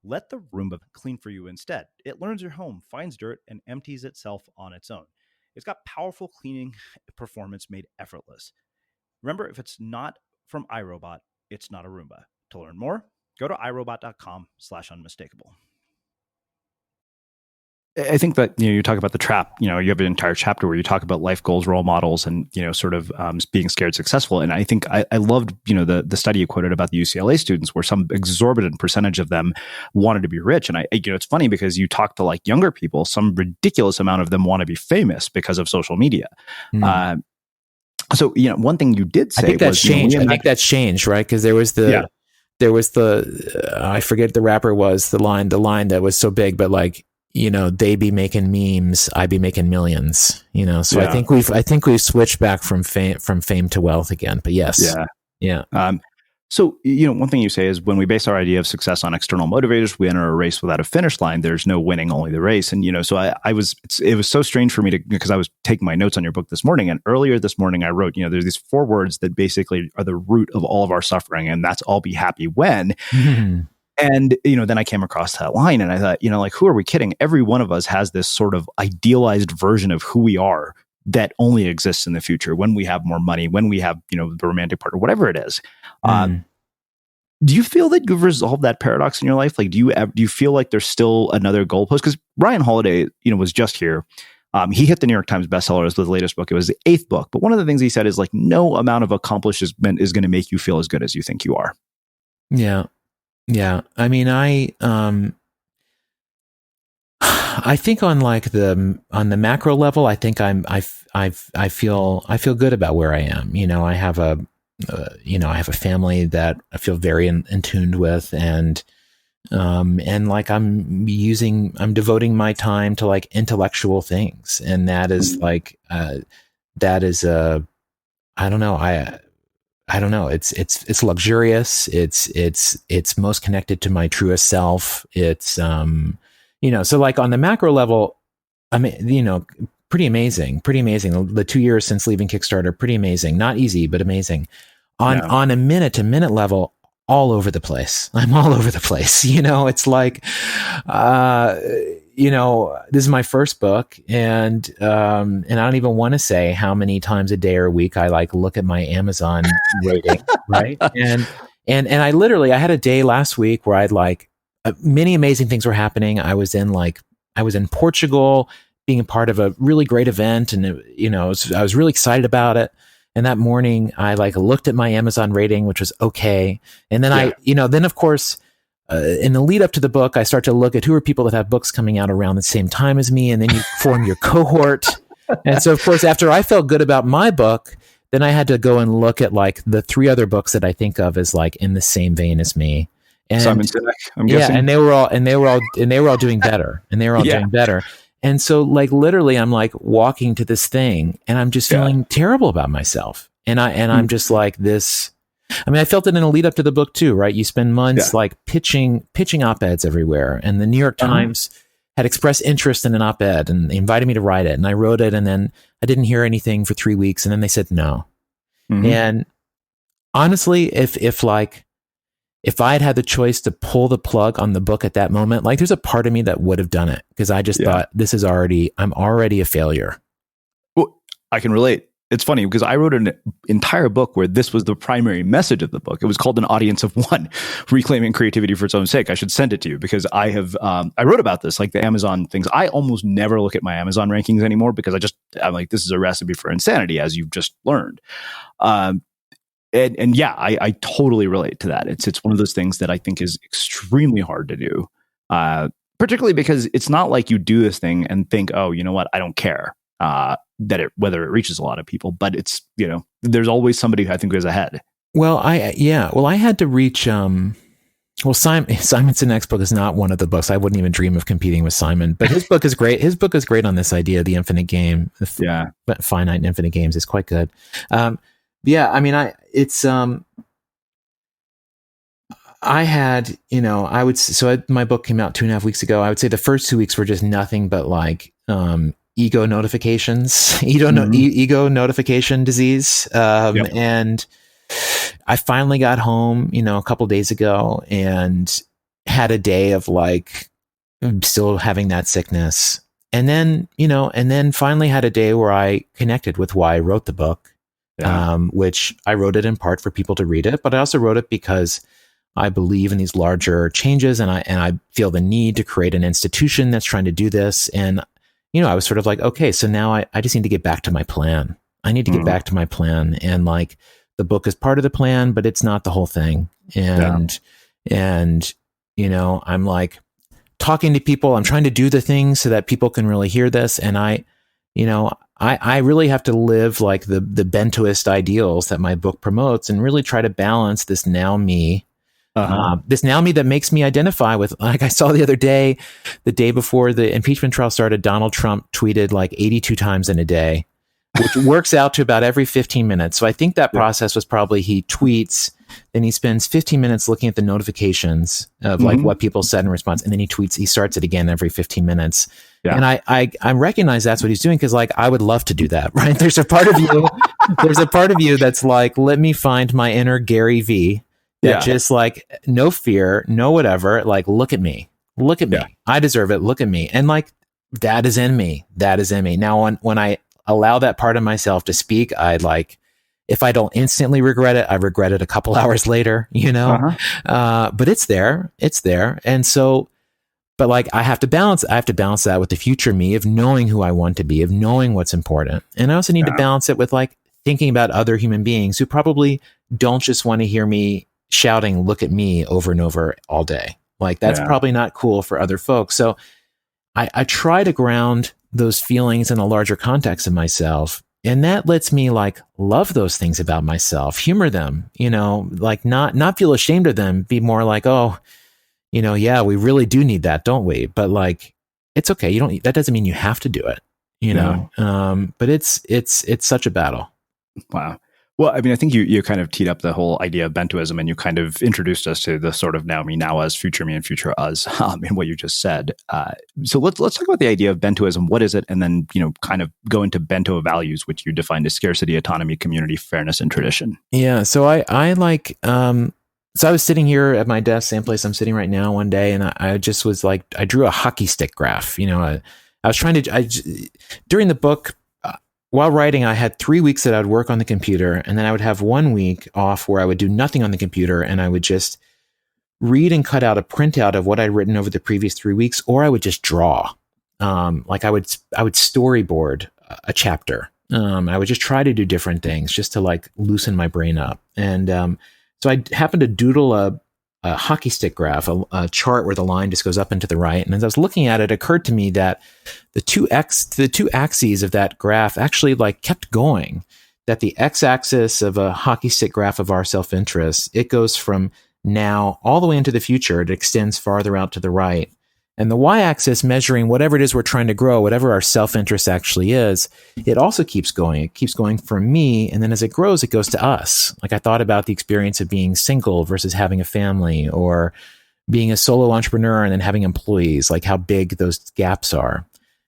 [SPEAKER 3] Let the Roomba clean for you instead. It learns your home, finds dirt, and empties itself on its own. It's got powerful cleaning performance made effortless. Remember, if it's not from iRobot, it's not a Roomba. To learn more, go to irobot.com/unmistakable. I think that, you talk about the trap, you have an entire chapter where you talk about life goals, role models, and, sort of being scared successful. And I think I loved, the study you quoted about the UCLA students where some exorbitant percentage of them wanted to be rich. And it's funny because you talk to like younger people, some ridiculous amount of them want to be famous because of social media. So, one thing you did say
[SPEAKER 4] I think that's changed. I think that's changed, right? Because there was the I forget the rapper was the line that was so big, but like, they be making memes, I be making millions, so yeah. I think we've switched back from fame to wealth again, but yes. Yeah.
[SPEAKER 3] So, one thing you say is when we base our idea of success on external motivators, we enter a race without a finish line. There's no winning, only the race. And, so it was so strange for me because I was taking my notes on your book this morning. And earlier this morning, I wrote, there's these 4 words that basically are the root of all of our suffering. And that's I'll be happy when. And, then I came across that line and I thought, like, who are we kidding? Every one of us has this sort of idealized version of who we are that only exists in the future when we have more money, when we have, the romantic partner, whatever it is. Do you feel that you've resolved that paradox in your life? Like, do you feel like there's still another goalpost? Because Ryan Holiday, was just here. He hit the New York Times bestseller as the latest book. It was the 8th book. But one of the things he said is like, no amount of accomplishment is going to make you feel as good as you think you are.
[SPEAKER 4] Yeah. Yeah. I mean, I think on the macro level, I think I feel good about where I am. I have a family that I feel very in tune with, and like I'm devoting my time to like intellectual things. And that is like, I don't know. It's luxurious. It's most connected to my truest self. It's, so like on the macro level, I mean, pretty amazing. The 2 years since leaving Kickstarter, pretty amazing. Not easy, but amazing. On a minute to minute level, all over the place. I'm all over the place. It's like, this is my first book, and I don't even want to say how many times a day or a week I like look at my Amazon rating, right? And I had a day last week where I'd like many amazing things were happening. I was in Portugal, being a part of a really great event, and I was really excited about it. And that morning, I like looked at my Amazon rating, which was okay, and then then of course. In the lead up to the book, I start to look at who are people that have books coming out around the same time as me, and then you form your cohort. And so, of course, after I felt good about my book, then I had to go and look at like the 3 other books that I think of as like in the same vein as me. And
[SPEAKER 3] Simon Sinek, I'm guessing.
[SPEAKER 4] And they were all doing better, and they were all doing better. And so like literally I'm like walking to this thing and I'm just feeling terrible about myself. And I'm just like this. I mean, I felt it in a lead up to the book too, right? You spend months like pitching op-eds everywhere. And the New York Times had expressed interest in an op-ed and they invited me to write it. And I wrote it, and then I didn't hear anything for 3 weeks. And then they said no. And honestly, if I had had the choice to pull the plug on the book at that moment, like there's a part of me that would have done it, because I just thought I'm already a failure.
[SPEAKER 3] Well, I can relate. It's funny because I wrote an entire book where this was the primary message of the book. It was called An Audience of One, Reclaiming Creativity for Its Own Sake. I should send it to you because I have, I wrote about this, like the Amazon things. I almost never look at my Amazon rankings anymore because I'm like, this is a recipe for insanity, as you've just learned. And yeah, I totally relate to that. It's one of those things that I think is extremely hard to do, particularly because it's not like you do this thing and think, oh, you know what, I don't care whether it reaches a lot of people, but it's, there's always somebody who I think is ahead.
[SPEAKER 4] Well, I had to reach. Simon Sinek's book is not one of the books. I wouldn't even dream of competing with Simon, but his book is great. His book is great on this idea of the infinite game. Finite and infinite games is quite good. I mean, my book came out 2.5 weeks ago. I would say the first 2 weeks were just nothing but like, ego notifications, ego notification disease. And I finally got home, a couple days ago and had a day of like, still having that sickness. And then, finally had a day where I connected with why I wrote the book. Which I wrote it in part for people to read it, but I also wrote it because I believe in these larger changes, and I feel the need to create an institution that's trying to do this. And, I was sort of like, okay, so now I just need to get back to my plan. I need to get back to my plan. And like the book is part of the plan, but it's not the whole thing. And I'm like talking to people, I'm trying to do the things so that people can really hear this. And I really have to live like the bentoist ideals that my book promotes and really try to balance this now me, this now me that makes me identify with, like I saw the other day, the day before the impeachment trial started, Donald Trump tweeted like 82 times in a day, which works out to about every 15 minutes. So I think that process was probably he tweets, then he spends 15 minutes looking at the notifications of like what people said in response. And then he tweets, he starts it again every 15 minutes. Yeah. And I recognize that's what he's doing, because like I would love to do that, right? There's a part of you that's like, let me find my inner Gary V that just like no fear, no whatever, like look at me. I deserve it. Look at me. And like that is in me. Now when I allow that part of myself to speak, I like, if I don't instantly regret it, I regret it a couple hours later, but it's there. And so, but like, I have to balance that with the future me of knowing who I want to be, of knowing what's important. And I also need to balance it with like thinking about other human beings who probably don't just want to hear me shouting, look at me over and over all day. Like that's probably not cool for other folks. So I try to ground those feelings in a larger context of myself. And that lets me like love those things about myself, humor them, like not feel ashamed of them, be more like, oh, we really do need that, don't we? But like, it's okay. That doesn't mean you have to do it, but it's such a battle. Wow.
[SPEAKER 3] Well, I mean, I think you kind of teed up the whole idea of bentoism, and you kind of introduced us to the sort of now me, now us, future me, and future us in what you just said. So let's talk about the idea of bentoism. What is it? And then, kind of go into bento values, which you defined as scarcity, autonomy, community, fairness, and tradition. Yeah. So I like, so I was sitting here at my desk, same place I'm sitting right now one day, and I just was like, I drew a hockey stick graph. I was trying to, during the book, while writing, I had 3 weeks that I would work on the computer, and then I would have 1 week off where I would do nothing on the computer, and I would just read and cut out a printout of what I'd written over the previous 3 weeks, or I would just draw. Like I would storyboard a chapter. I would just try to do different things just to like loosen my brain up. And so I happened to doodle a hockey stick graph, a chart where the line just goes up and to the right. And as I was looking at it, it occurred to me that the two axes of that graph actually like kept going.
[SPEAKER 4] that the x-axis of a hockey stick graph of our self-interest, it goes from now all the way into the future. It extends farther out to the right. And the y-axis, measuring whatever it is we're trying to grow, whatever our self-interest actually is, it also keeps going. It keeps going from me, and then as it grows, it goes to us. Like I thought about the experience of being single versus having a family, or being a solo entrepreneur and then having employees, like how big those gaps are.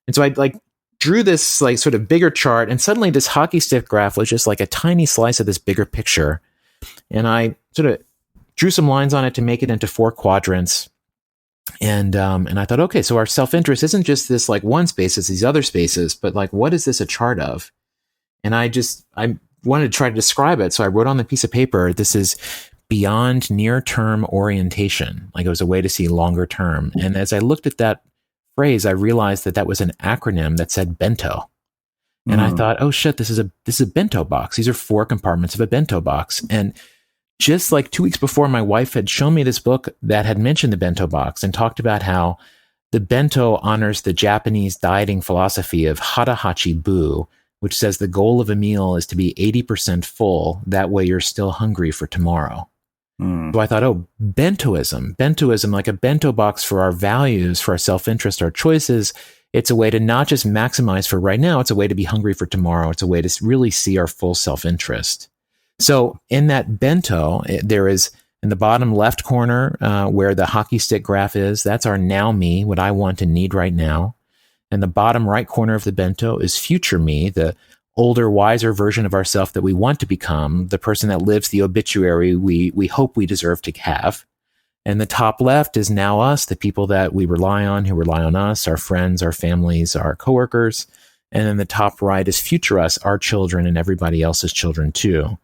[SPEAKER 4] And so I drew this like sort of bigger chart, and suddenly this hockey stick graph was just like a tiny slice of this bigger picture. And I sort of drew some lines on it to make it into 4 quadrants. And I thought, okay, so our self-interest isn't just this like one space, it's these other spaces, but like, what is this a chart of? And I wanted to try to describe it. So I wrote on the piece of paper, this is beyond near-term orientation. Like it was a way to see longer term. And as I looked at that phrase, I realized that was an acronym that said bento. And I thought, oh shit, this is a bento box. These are 4 compartments of a bento box. And just like 2 weeks before, my wife had shown me this book that had mentioned the bento box and talked about how the bento honors the Japanese dieting philosophy of hara-hachi-bu, which says the goal of a meal is to be 80% full. That way you're still hungry for tomorrow. So I thought, oh, bentoism, like a bento box for our values, for our self-interest, our choices. It's a way to not just maximize for right now. It's a way to be hungry for tomorrow. It's a way to really see our full self-interest. So in that bento, there is in the bottom left corner where the hockey stick graph is, that's our now me, what I want and need right now. And the bottom right corner of the bento is future me, the older, wiser version of ourselves that we want to become, the person that lives the obituary we hope we deserve to have. And the top left is now us, the people that we rely on, who rely on us, our friends, our families, our coworkers. And then the top right is future us, our children and everybody else's children too.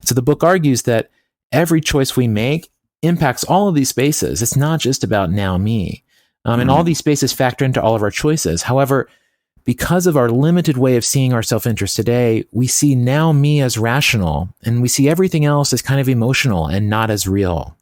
[SPEAKER 4] So the book argues that every choice we make impacts all of these spaces. It's not just about now me. And all these spaces factor into all of our choices. However, because of our limited way of seeing our self-interest today, we see now me as rational, and we see everything else as kind of emotional and not as real.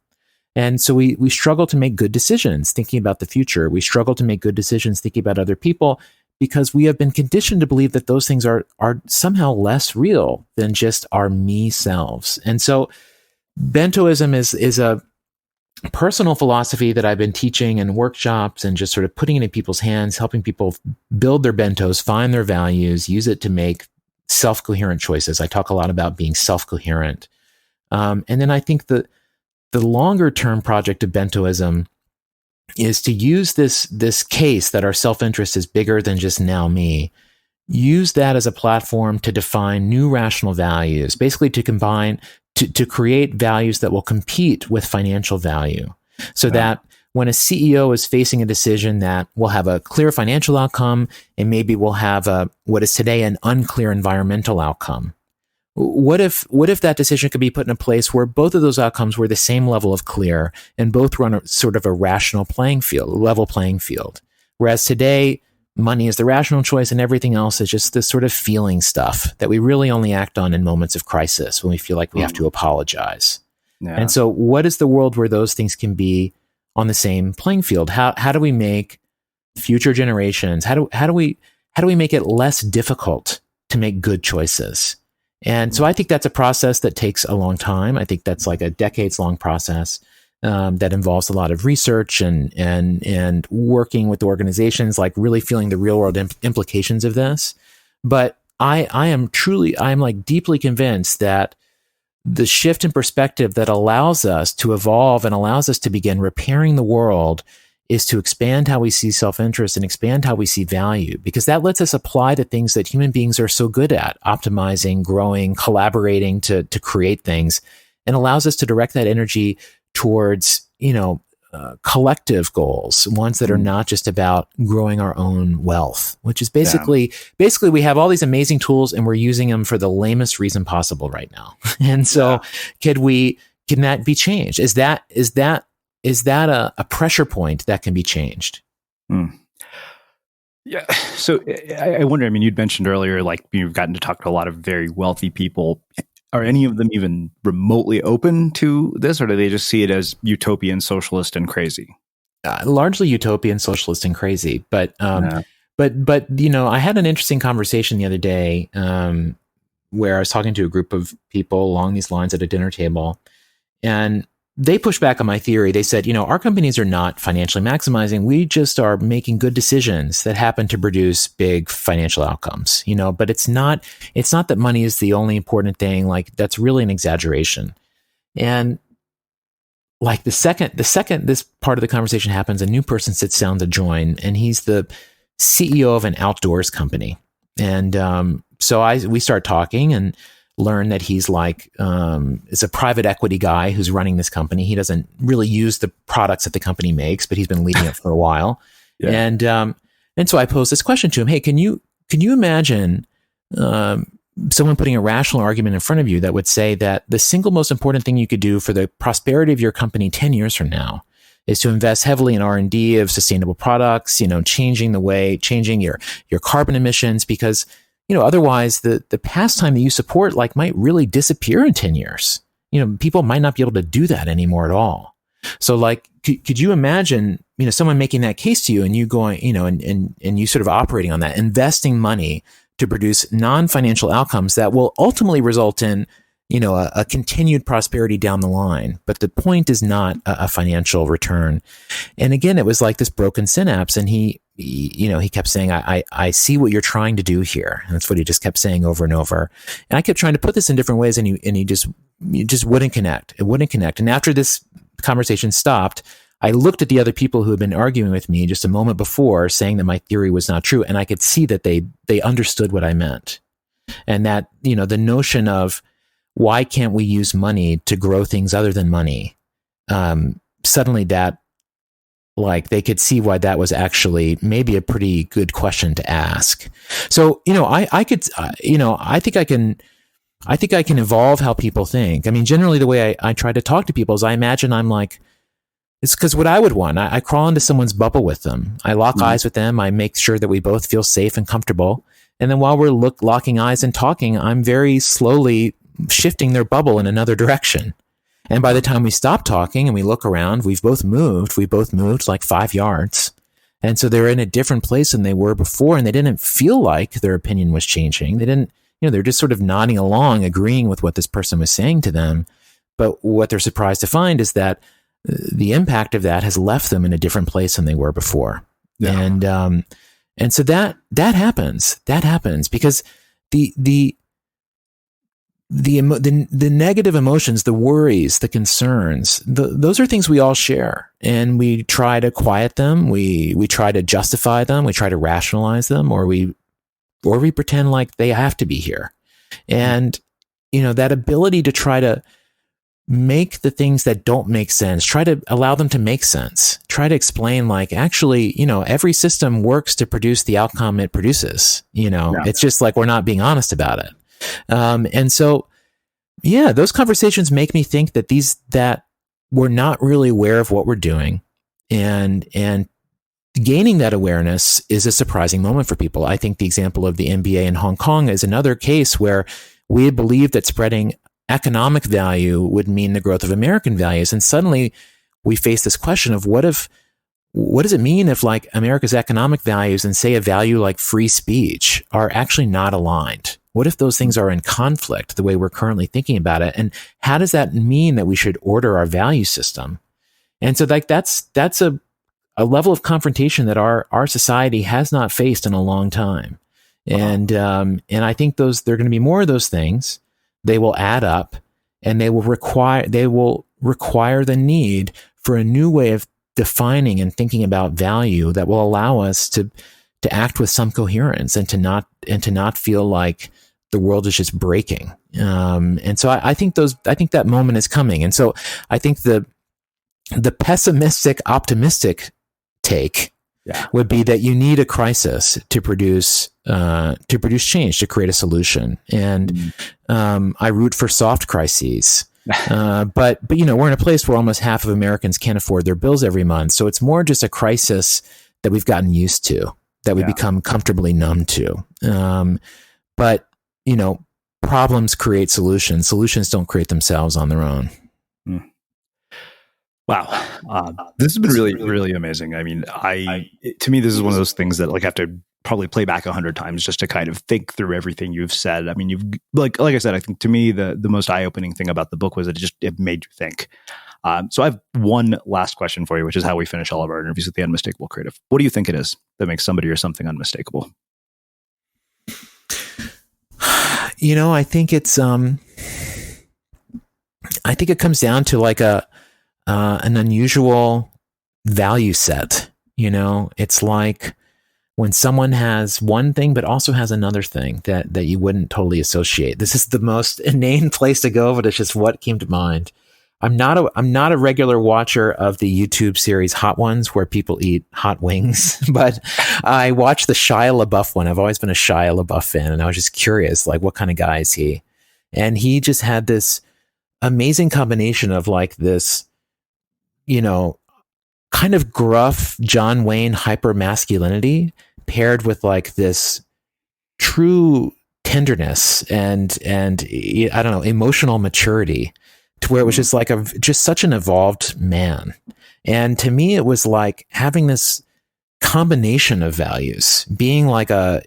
[SPEAKER 4] And so we struggle to make good decisions thinking about the future. We struggle to make good decisions thinking about other people because we have been conditioned to believe that those things are somehow less real than just our me selves. And so bentoism is a personal philosophy that I've been teaching in workshops and just sort of putting it in people's hands, helping people build their bentos, find their values, use it to make self-coherent choices. I talk a lot about being self-coherent. And then I think the longer term project of bentoism is to use this case that our self-interest is bigger than just now me, use that as a platform to define new rational values, basically to combine, to create values that will compete with financial value. So that when a CEO is facing a decision that will have a clear financial outcome and maybe will have what is today an unclear environmental outcome, what if that decision could be put in a place where both of those outcomes were the same level of clear and both run a sort of a rational playing field, level playing field? Whereas today, money is the rational choice and everything else is just this sort of feeling stuff that we really only act on in moments of crisis when we feel like we have to apologize. Yeah. And so what is the world where those things can be on the same playing field? How do we make future generations, how do we make it less difficult to make good choices? And so I think that's a process that takes a long time. I think that's like a decades-long process that involves a lot of research and working with organizations, like really feeling the real-world implications of this. But I'm like deeply convinced that the shift in perspective that allows us to evolve and allows us to begin repairing the world is to expand how we see self-interest and expand how we see value, because that lets us apply the things that human beings are so good at, optimizing, growing, collaborating to create things, and allows us to direct that energy towards, collective goals, ones that are not just about growing our own wealth, which is basically we have all these amazing tools and we're using them for the lamest reason possible right now. And so can that be changed? Is that a pressure point that can be changed?
[SPEAKER 3] Yeah. So I wonder, you'd mentioned earlier, like you've gotten to talk to a lot of very wealthy people. Are any of them even remotely open to this, or do they just see it as utopian, socialist, and crazy?
[SPEAKER 4] Largely utopian, socialist, and crazy. But I had an interesting conversation the other day where I was talking to a group of people along these lines at a dinner table, and they pushed back on my theory. They said, our companies are not financially maximizing. We just are making good decisions that happen to produce big financial outcomes, but it's not that money is the only important thing. Like, that's really an exaggeration. And like the second this part of the conversation happens, a new person sits down to join, and he's the CEO of an outdoors company. And we start talking and learn that he's is a private equity guy who's running this company. He doesn't really use the products that the company makes, but he's been leading it for a while. Yeah. And so I posed this question to him: hey, can you imagine someone putting a rational argument in front of you that would say that the single most important thing you could do for the prosperity of your company 10 years from now is to invest heavily in R&D of sustainable products, changing your carbon emissions, because otherwise the pastime that you support might really disappear in 10 years. People might not be able to do that anymore at all. So could you imagine, someone making that case to you and you going, and you sort of operating on that, investing money to produce non-financial outcomes that will ultimately result in, a continued prosperity down the line. But the point is not a financial return. And again, it was like this broken synapse. And he kept saying, I see what you're trying to do here. And that's what he just kept saying over and over. And I kept trying to put this in different ways, and he just wouldn't connect. It wouldn't connect. And after this conversation stopped, I looked at the other people who had been arguing with me just a moment before, saying that my theory was not true. And I could see that they understood what I meant. And that, the notion of why can't we use money to grow things other than money? Suddenly that, they could see why that was actually maybe a pretty good question to ask. So, I think I can evolve how people think. I mean, generally the way I try to talk to people is I imagine I'm it's because what I would want, I crawl into someone's bubble with them. I lock eyes with them. I make sure that we both feel safe and comfortable. And then while we're locking eyes and talking, I'm very slowly shifting their bubble in another direction. And by the time we stop talking and we look around, we've both moved 5 yards. And so they're in a different place than they were before. And they didn't feel like their opinion was changing. They didn't, they're just sort of nodding along, agreeing with what this person was saying to them. But what they're surprised to find is that the impact of that has left them in a different place than they were before. Yeah. And so that happens because the negative emotions, the worries, the concerns, those are things we all share, and we try to quiet them. We try to justify them. We try to rationalize them, or we pretend like they have to be here. And, that ability to try to make the things that don't make sense, try to allow them to make sense, try to explain actually, every system works to produce the outcome it produces. It's just we're not being honest about it. And so, those conversations make me think that we're not really aware of what we're doing, and gaining that awareness is a surprising moment for people. I think the example of the NBA in Hong Kong is another case where we had believed that spreading economic value would mean the growth of American values. And suddenly we face this question of what does it mean if America's economic values and say a value like free speech are actually not aligned? What if those things are in conflict the way we're currently thinking about it? And how does that mean that we should order our value system? And so that's a level of confrontation that our society has not faced in a long time. And I think there are going to be more of those things. They will add up, and they will require the need for a new way of defining and thinking about value that will allow us to act with some coherence and to not feel like the world is just breaking. And so I think that moment is coming. And so I think the pessimistic, optimistic take would be that you need a crisis to produce change, to create a solution. And I root for soft crises. But we're in a place where almost half of Americans can't afford their bills every month. So it's more just a crisis that we've gotten used to, that we become comfortably numb to. But problems create solutions. Solutions don't create themselves on their own.
[SPEAKER 3] Wow. This has been really, really amazing. I mean, to me, this is one of those things that like I have to probably play back 100 times just to kind of think through everything you've said. I mean, you've like I said, I think to me, the most eye-opening thing about the book was that it made you think. So I have one last question for you, which is how we finish all of our interviews with the Unmistakable Creative. What do you think it is that makes somebody or something unmistakable?
[SPEAKER 4] I think it's, I think it comes down to like an unusual value set. It's like when someone has one thing, but also has another thing that you wouldn't totally associate. This is the most inane place to go, but it's just what came to mind. I'm not a regular watcher of the YouTube series Hot Ones, where people eat hot wings, but I watched the Shia LaBeouf one. I've always been a Shia LaBeouf fan, and I was just curious, like, what kind of guy is he? And he just had this amazing combination of like this, kind of gruff John Wayne hyper masculinity paired with like this true tenderness and I don't know, emotional maturity, to where it was just like just such an evolved man. And to me, it was like having this combination of values, being like a,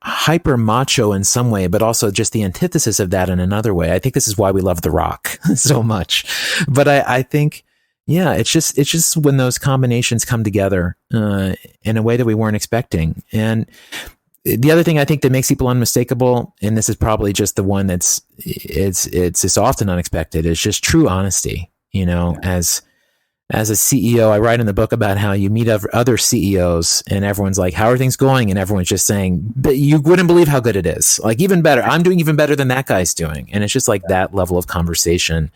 [SPEAKER 4] hyper macho in some way, but also just the antithesis of that in another way. I think this is why we love The Rock so much. But I think, yeah, it's just when those combinations come together in a way that we weren't expecting. And the other thing I think that makes people unmistakable, and this is probably just the one it's often unexpected, is just true honesty. As a CEO, I write in the book about how you meet other CEOs and everyone's like, how are things going? And everyone's just saying, but you wouldn't believe how good it is. Like, even better. I'm doing even better than that guy's doing. And it's just like that level of conversation.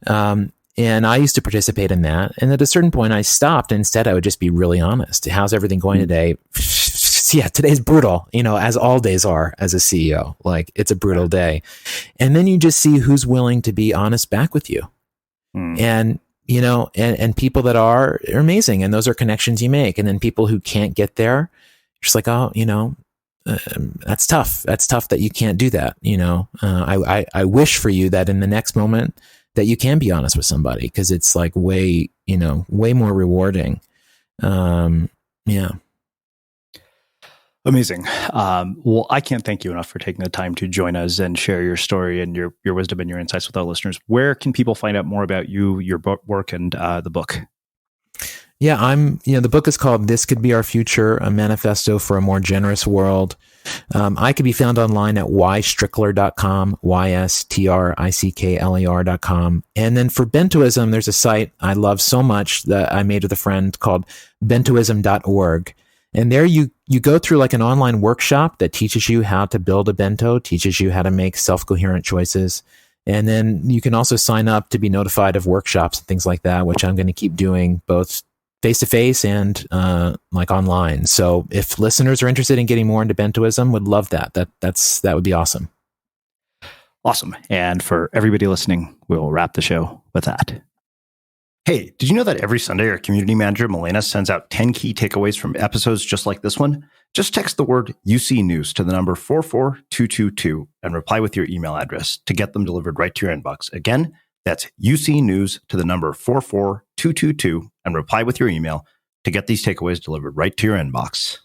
[SPEAKER 4] And I used to participate in that. And at a certain point I stopped, and instead I would just be really honest. How's everything going today? Yeah, today's brutal, as all days are as a CEO. Like, it's a brutal day. And then you just see who's willing to be honest back with you. And, and people that are amazing. And those are connections you make. And then people who can't get there, just like, oh, that's tough. That's tough that you can't do that. I wish for you that in the next moment that you can be honest with somebody, because it's like way more rewarding. Yeah.
[SPEAKER 3] Amazing. Well, I can't thank you enough for taking the time to join us and share your story and your wisdom and your insights with our listeners. Where can people find out more about you, your work, and the book?
[SPEAKER 4] Yeah, the book is called This Could Be Our Future, a Manifesto for a More Generous World. I could be found online at ystrickler.com, ystrickler.com. And then for Bentoism, there's a site I love so much that I made with a friend called bentoism.org. And there you go through like an online workshop that teaches you how to build a bento, teaches you how to make self-coherent choices. And then you can also sign up to be notified of workshops and things like that, which I'm going to keep doing both face-to-face and like online. So if listeners are interested in getting more into bentoism, would love that. That would be awesome.
[SPEAKER 3] Awesome. And for everybody listening, we'll wrap the show with that. Hey, did you know that every Sunday our community manager, Milena, sends out 10 key takeaways from episodes just like this one? Just text the word UC News to the number 44222 and reply with your email address to get them delivered right to your inbox. Again, that's UC News to the number 44222 and reply with your email to get these takeaways delivered right to your inbox.